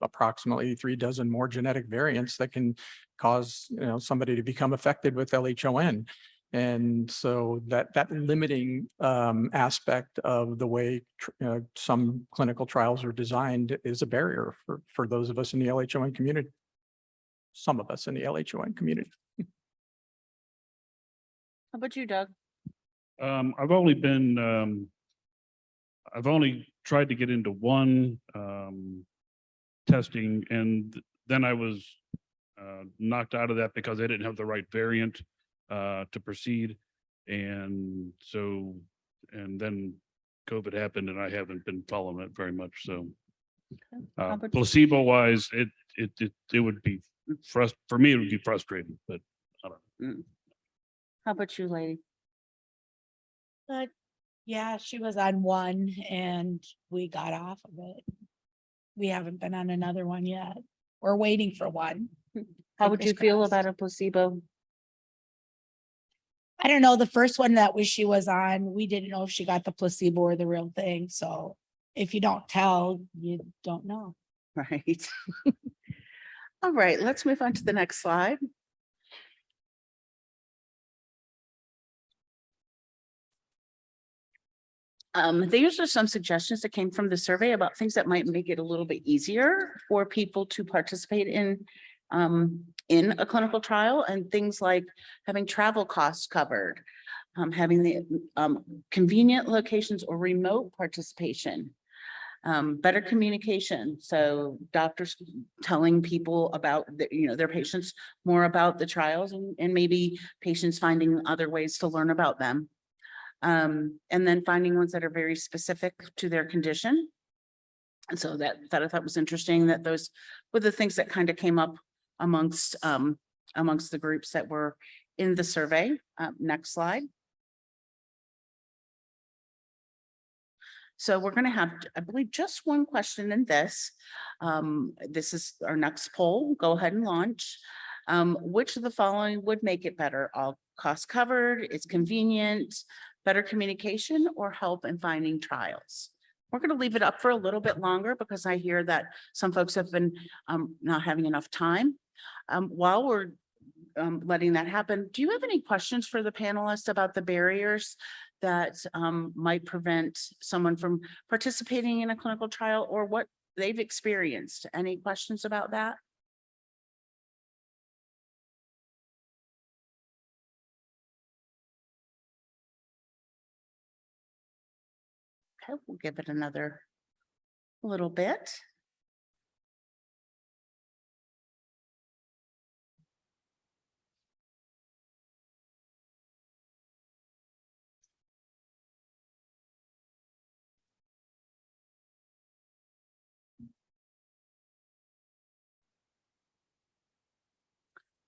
approximately 3 dozen more genetic variants that can cause, somebody to become affected with LHON. And so that limiting aspect of the way some clinical trials are designed is a barrier for those of us in the LHON community. Some of us in the LHON community. How about you, Doug? I've only tried to get into one testing, and then I was knocked out of that because I didn't have the right variant to proceed. And then COVID happened, and I haven't been following it very much. So placebo wise, it would be for me, it would be frustrating, but I don't know. How about you, lady? Yeah, she was on one and we got off of it. We haven't been on another one yet. We're waiting for one. How would you Fingers feel crossed. about a placebo? I don't know. The first one that she was on, we didn't know if she got the placebo or the real thing. So if you don't tell, you don't know. Right. All right, let's move on to the next slide. These are some suggestions that came from the survey about things that might make it a little bit easier for people to participate in a clinical trial, and things like having travel costs covered, having the convenient locations or remote participation, better communication. So doctors telling people about their patients more about the trials, and maybe patients finding other ways to learn about them. And then finding ones that are very specific to their condition. And so that I thought was interesting, that those were the things that kind of came up amongst the groups that were in the survey. Next slide. So we're going to have, I believe, just one question in this. This is our next poll. Go ahead and launch. Which of the following would make it better? All costs covered, it's convenient, better communication, or help in finding trials? We're going to leave it up for a little bit longer because I hear that some folks have been not having enough time. While we're letting that happen, do you have any questions for the panelists about the barriers that might prevent someone from participating in a clinical trial or what they've experienced? Any questions about that? Okay, we'll give it another little bit.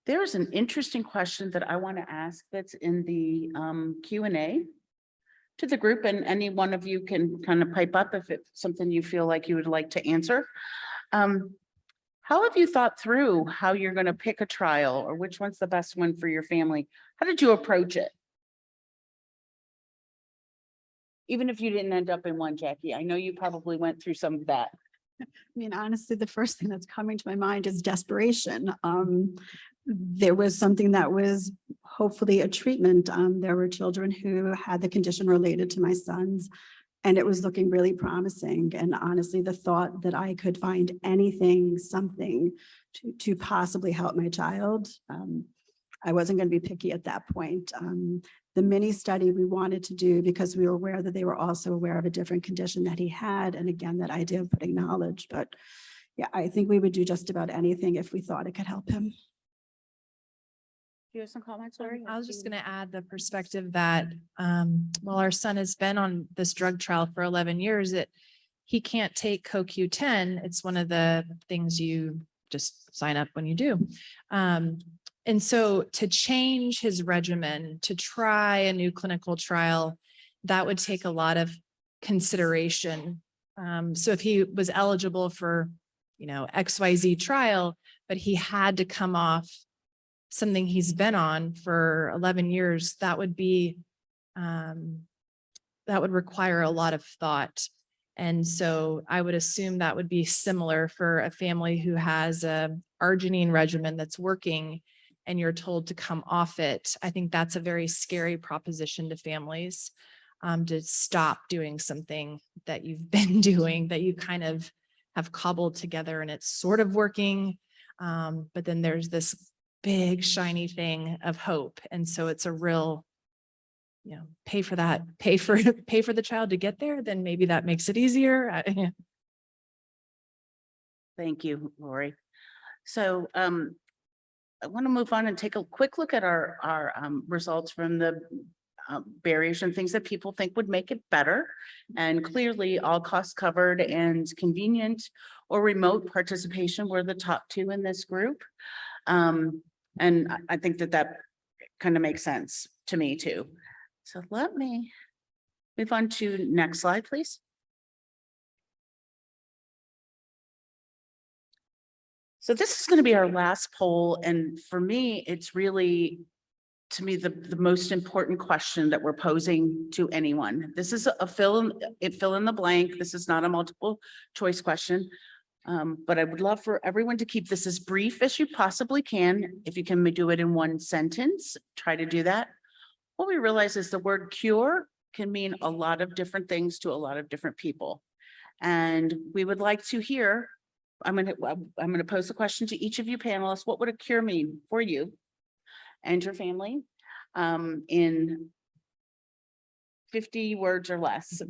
There's an interesting question that I want to ask that's in the Q&A to the group, and any one of you can kind of pipe up if it's something you feel like you would like to answer. How have you thought through how you're going to pick a trial or which one's the best one for your family? How did you approach it? Even if you didn't end up in one, Jackie, I know you probably went through some of that. I mean, honestly, the first thing that's coming to my mind is desperation. There was something that was hopefully a treatment. There were children who had the condition related to my sons, and it was looking really promising. And honestly, the thought that I could find anything, something to possibly help my child, I wasn't going to be picky at that point. The mini study we wanted to do because we were aware that they were also aware of a different condition that he had. And again, that idea of putting knowledge, but yeah, I think we would do just about anything if we thought it could help him. Do you have some comments, Laurie? I was just going to add the perspective that while our son has been on this drug trial for 11 years, he can't take CoQ10. It's one of the things you just sign up when you do. And so to change his regimen, to try a new clinical trial, that would take a lot of consideration. So if he was eligible for, XYZ trial, but he had to come off something he's been on for 11 years, that would require a lot of thought. And so I would assume that would be similar for a family who has a arginine regimen that's working and you're told to come off it. I think that's a very scary proposition to families, to stop doing something that you've been doing, that you kind of have cobbled together and it's sort of working. But then there's this big shiny thing of hope. And so it's a real, pay for that, pay for the child to get there, then maybe that makes it easier. Thank you, Laurie. So I want to move on and take a quick look at our results from the barriers and things that people think would make it better. And clearly all costs covered and convenient or remote participation were the top two in this group. And I think that kind of makes sense to me too. So let me move on to next slide, please. So this is going to be our last poll. And for me, it's really, to me, the most important question that we're posing to anyone. This is a fill in the blank. This is not a multiple choice question. But I would love for everyone to keep this as brief as you possibly can. If you can do it in one sentence, try to do that. What we realize is the word cure can mean a lot of different things to a lot of different people. And we would like to hear, I'm going to pose a question to each of you panelists. What would a cure mean for you and your family in 50 words or less?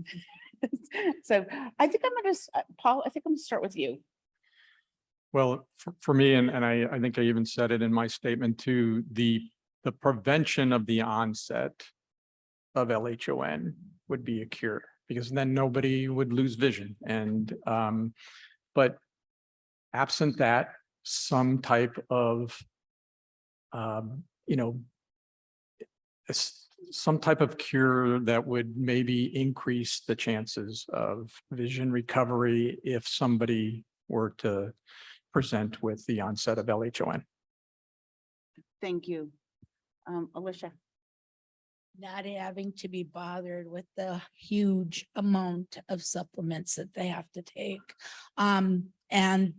So I think Paul, I think I'm gonna start with you. Well, for me, and I think I even said it in my statement too, the prevention of the onset of LHON would be a cure, because then nobody would lose vision. And but absent that, some type of, you know, some type of cure that would maybe increase the chances of vision recovery if somebody were to present with the onset of LHON. Thank you. Alicia. Not having to be bothered with the huge amount of supplements that they have to take. And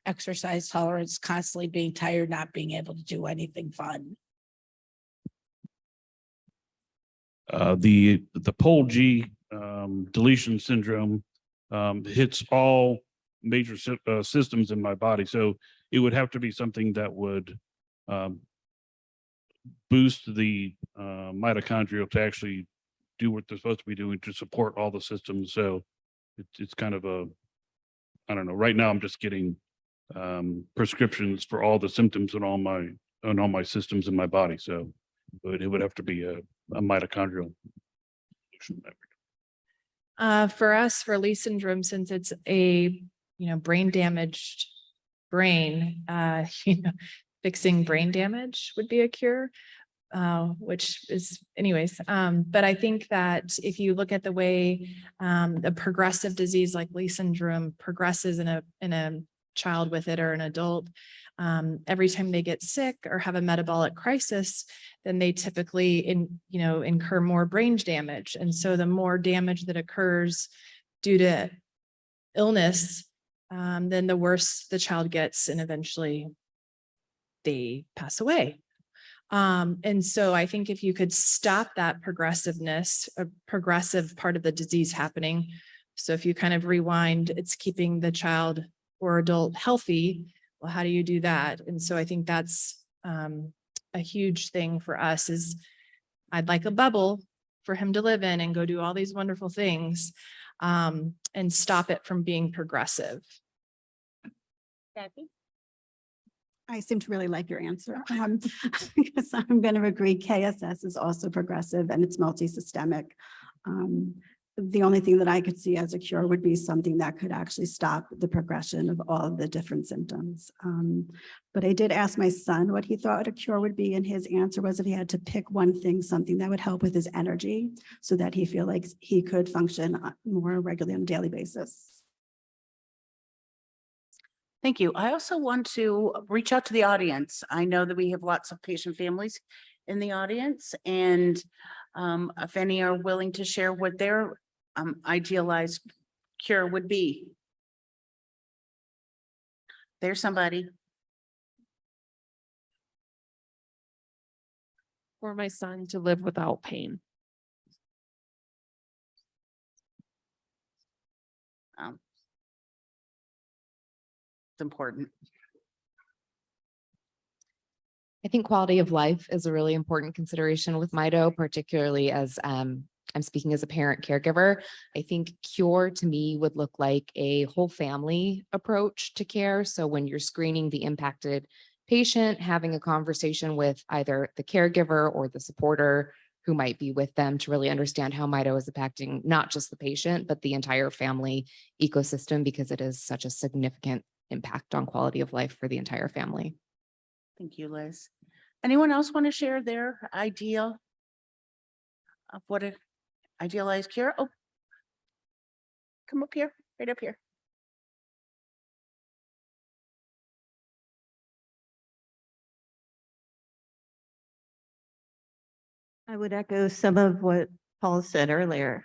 exercise tolerance, constantly being tired, not being able to do anything fun. The pole G deletion syndrome hits all major systems in my body. So it would have to be something that would boost the mitochondria to actually do what they're supposed to be doing to support all the systems. So it's kind of a, I don't know, right now I'm just getting prescriptions for all the symptoms and all my systems in my body. So it would have to be a mitochondrial. For us, for Lee syndrome, since it's a, brain damaged brain, fixing brain damage would be a cure, which is anyways. But I think that if you look at the way a progressive disease like Lee syndrome progresses in a child with it or an adult, every time they get sick or have a metabolic crisis, then they typically incur more brain damage. And so the more damage that occurs due to illness, then the worse the child gets, and eventually they pass away. And so I think if you could stop that progressiveness, a progressive part of the disease happening. So if you kind of rewind, it's keeping the child or adult healthy. Well, how do you do that? And so I think that's a huge thing for us is I'd like a bubble for him to live in and go do all these wonderful things and stop it from being progressive. Kathy? I seem to really like your answer. Because I'm going to agree, KSS is also progressive and it's multi-systemic. The only thing that I could see as a cure would be something that could actually stop the progression of all of the different symptoms. But I did ask my son what he thought a cure would be, and his answer was if he had to pick one thing, something that would help with his energy so that he feel like he could function more regularly on a daily basis. Thank you. I also want to reach out to the audience. I know that we have lots of patient families in the audience, and if any are willing to share what their idealized cure would be. There's somebody. For my son to live without pain. It's important. I think quality of life is a really important consideration with Mito, particularly as I'm speaking as a parent caregiver. I think cure to me would look like a whole family approach to care. So when you're screening the impacted patient, having a conversation with either the caregiver or the supporter who might be with them to really understand how Mito is impacting not just the patient, but the entire family ecosystem, because it is such a significant impact on quality of life for the entire family. Thank you, Liz. Anyone else want to share their idea of what an idealized cure? Oh, come up here, right up here. I would echo some of what Paul said earlier.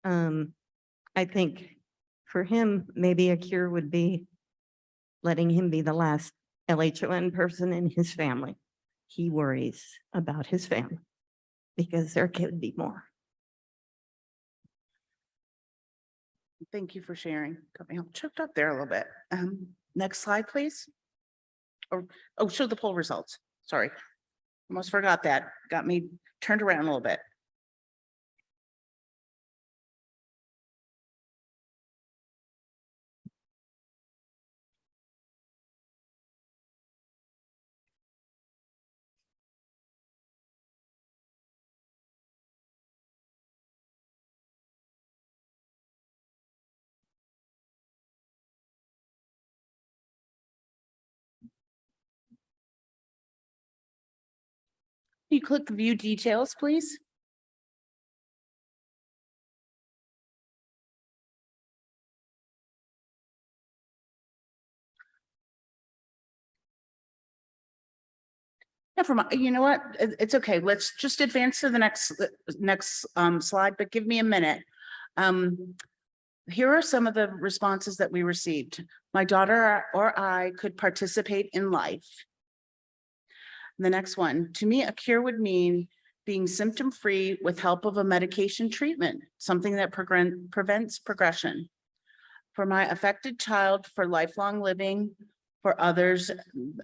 I think for him, maybe a cure would be letting him be the last LHON person in his family. He worries about his family because there could be more. Thank you for sharing. Got me all choked up there a little bit. Next slide, please. Or, oh, show the poll results. Sorry. Almost forgot that. Got me turned around a little bit. You click view details, please. Never mind. You know what? It's okay. Let's just advance to the next slide, but give me a minute. Here are some of the responses that we received. My daughter or I could participate in life. The next one, to me, a cure would mean being symptom-free with help of a medication treatment, something that prevents progression. For my affected child, for lifelong living, for others,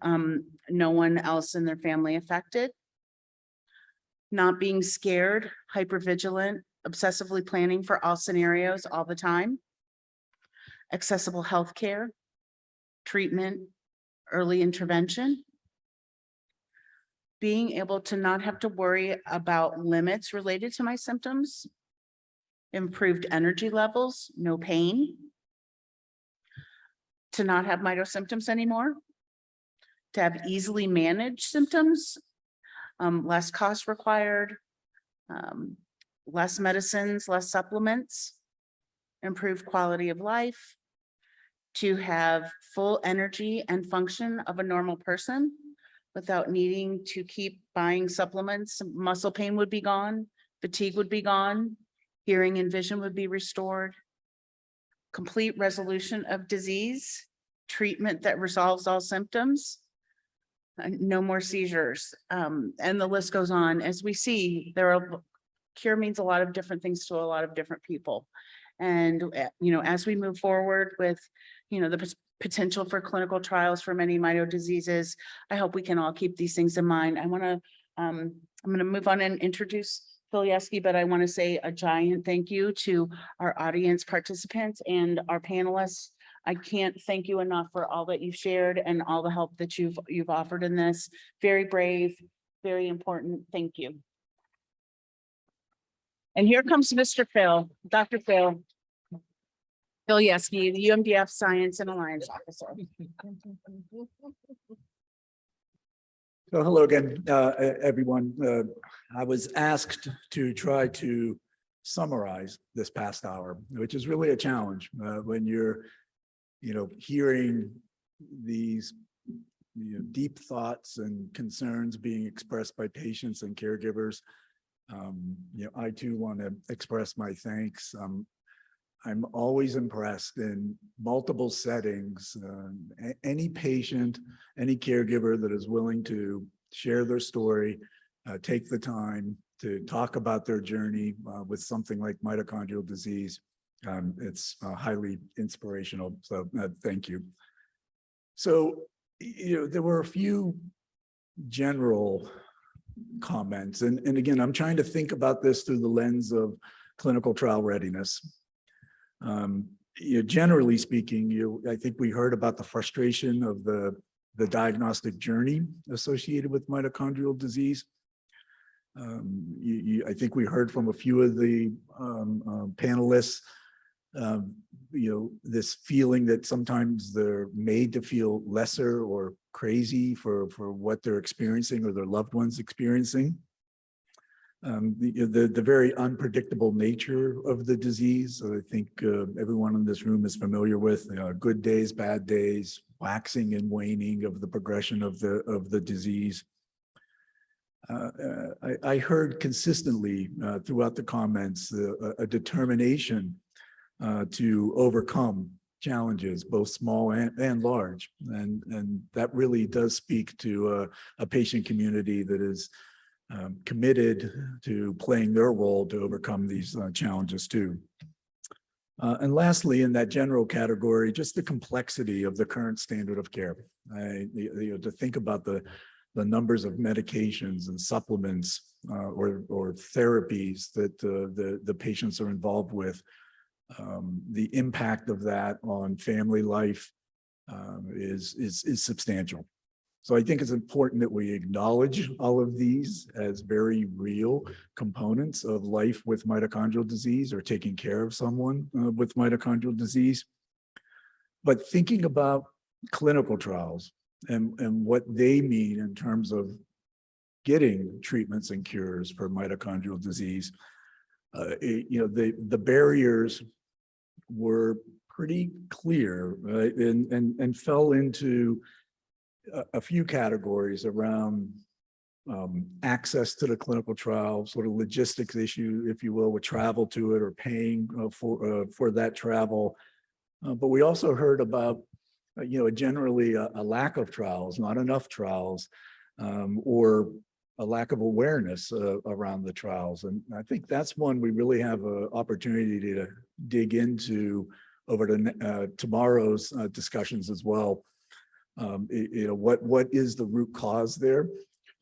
no one else in their family affected. Not being scared, hypervigilant, obsessively planning for all scenarios all the time. Accessible healthcare, treatment, early intervention. Being able to not have to worry about limits related to my symptoms. Improved energy levels, no pain. To not have Mito symptoms anymore. To have easily managed symptoms, less cost required, less medicines, less supplements, improved quality of life, to have full energy and function of a normal person without needing to keep buying supplements. Muscle pain would be gone, fatigue would be gone, hearing and vision would be restored, complete resolution of disease, treatment that resolves all symptoms, no more seizures, and the list goes on. As we see, cure means a lot of different things to a lot of different people. And, as we move forward with, the potential for clinical trials for many Mito diseases, I hope we can all keep these things in mind. I'm going to move on and introduce Phil Yeski, but I want to say a giant thank you to our audience participants and our panelists. I can't thank you enough for all that you've shared and all the help that you've offered in this. Very brave, very important. Thank you. And here comes Mr. Phil, Dr. Phil Yeski, the UMDF Science and Alliance Officer. So hello again, everyone. I was asked to try to summarize this past hour, which is really a challenge when you're, hearing these deep thoughts and concerns being expressed by patients and caregivers. I too want to express my thanks. I'm always impressed in multiple settings. Any patient, any caregiver that is willing to share their story, take the time to talk about their journey with something like mitochondrial disease. It's highly inspirational. So thank you. So, there were a few general comments. And again, I'm trying to think about this through the lens of clinical trial readiness. Generally speaking, I think we heard about the frustration of the diagnostic journey associated with mitochondrial disease. I think we heard from a few of the panelists, this feeling that sometimes they're made to feel lesser or crazy for what they're experiencing or their loved ones experiencing. The very unpredictable nature of the disease. I think everyone in this room is familiar with good days, bad days, waxing and waning of the progression of the disease. I heard consistently throughout the comments a determination to overcome challenges, both small and large. And that really does speak to a patient community that is committed to playing their role to overcome these challenges too. And lastly, in that general category, just the complexity of the current standard of care. To think about the numbers of medications and supplements or therapies that the patients are involved with, the impact of that on family life is substantial. So I think it's important that we acknowledge all of these as very real components of life with mitochondrial disease or taking care of someone with mitochondrial disease. But thinking about clinical trials and what they mean in terms of getting treatments and cures for mitochondrial disease. The barriers were pretty clear, right? And fell into a few categories around access to the clinical trial, sort of logistics issue, if you will, with travel to it or paying for that travel. But we also heard about, generally a lack of trials, not enough trials, or a lack of awareness around the trials. And I think that's one we really have an opportunity to dig into over tomorrow's discussions as well. What is the root cause there?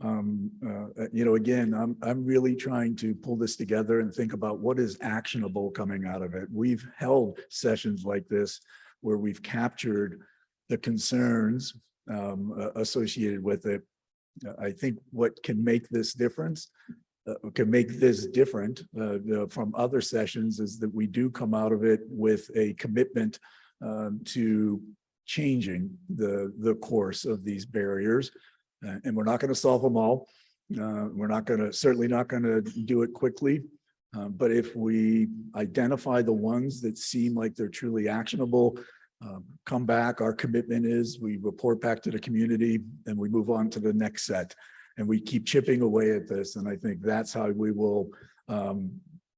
Again, I'm really trying to pull this together and think about what is actionable coming out of it. We've held sessions like this where we've captured the concerns associated with it. I think what can make this difference, different from other sessions, is that we do come out of it with a commitment to changing the course of these barriers. And we're not going to solve them all. We're certainly not going to do it quickly. But if we identify the ones that seem like they're truly actionable, come back, our commitment is we report back to the community and we move on to the next set. And we keep chipping away at this. And I think that's how we will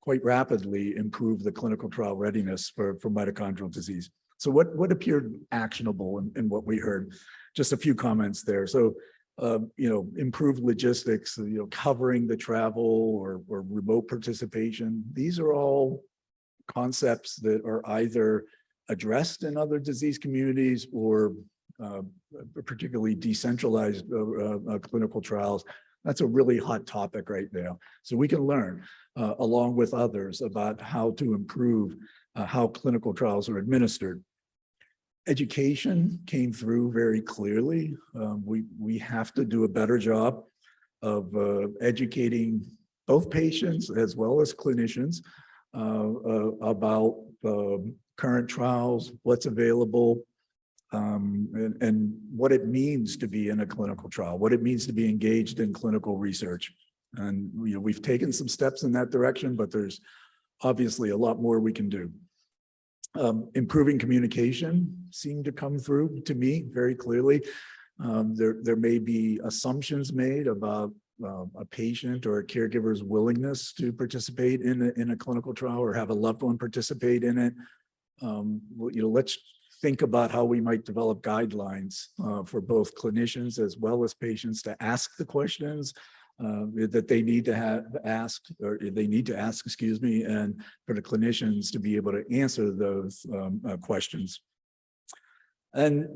quite rapidly improve the clinical trial readiness for mitochondrial disease. So what appeared actionable in what we heard? Just a few comments there. So, improved logistics, covering the travel or remote participation. These are all concepts that are either addressed in other disease communities or particularly decentralized clinical trials. That's a really hot topic right now. So we can learn along with others about how to improve how clinical trials are administered. Education came through very clearly. We have to do a better job of educating both patients as well as clinicians about current trials, what's available, and what it means to be in a clinical trial, what it means to be engaged in clinical research. And we've taken some steps in that direction, but there's obviously a lot more we can do. Improving communication seemed to come through to me very clearly. There may be assumptions made about a patient or a caregiver's willingness to participate in a clinical trial or have a loved one participate in it. Let's think about how we might develop guidelines for both clinicians as well as patients to ask the questions that they need to ask, excuse me, and for the clinicians to be able to answer those questions. And,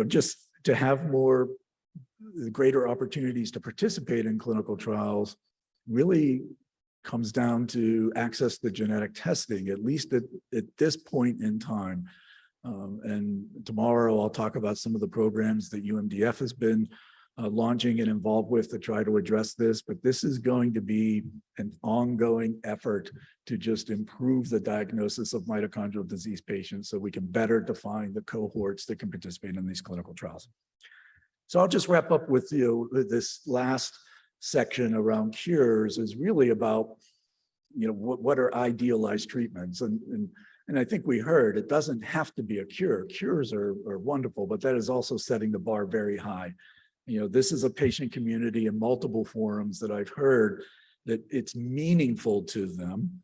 just to have greater opportunities to participate in clinical trials really comes down to access to genetic testing, at least at this point in time. And tomorrow I'll talk about some of the programs that UMDF has been launching and involved with to try to address this, but this is going to be an ongoing effort to just improve the diagnosis of mitochondrial disease patients so we can better define the cohorts that can participate in these clinical trials. So I'll just wrap up with this last section around cures is really about, what are idealized treatments? And I think we heard it doesn't have to be a cure. Cures are wonderful, but that is also setting the bar very high. This is a patient community in multiple forums that I've heard that it's meaningful to them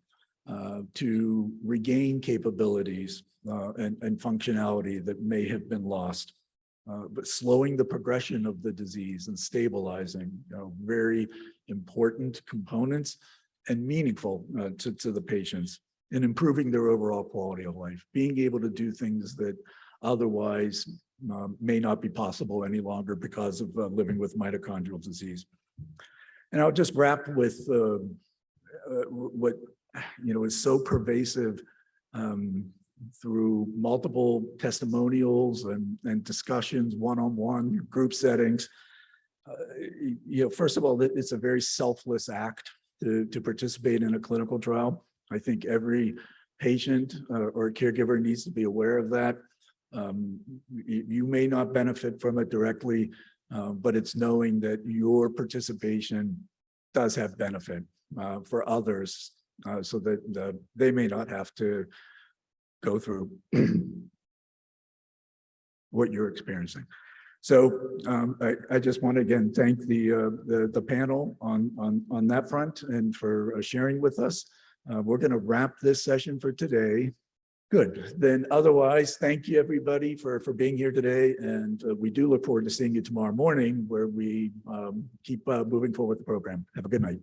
to regain capabilities and functionality that may have been lost. But slowing the progression of the disease and stabilizing, very important components and meaningful to the patients, and improving their overall quality of life, being able to do things that otherwise may not be possible any longer because of living with mitochondrial disease. And I'll just wrap with what is so pervasive through multiple testimonials and discussions, one-on-one group settings. First of all, it's a very selfless act to participate in a clinical trial. I think every patient or caregiver needs to be aware of that. You may not benefit from it directly, but it's knowing that your participation does have benefit for others, so that they may not have to go through what you're experiencing. So I just want to again thank the panel on that front and for sharing with us. We're going to wrap this session for today. Good. Then otherwise, thank you everybody for being here today, and we do look forward to seeing you tomorrow morning, where we keep moving forward with the program. Have a good night.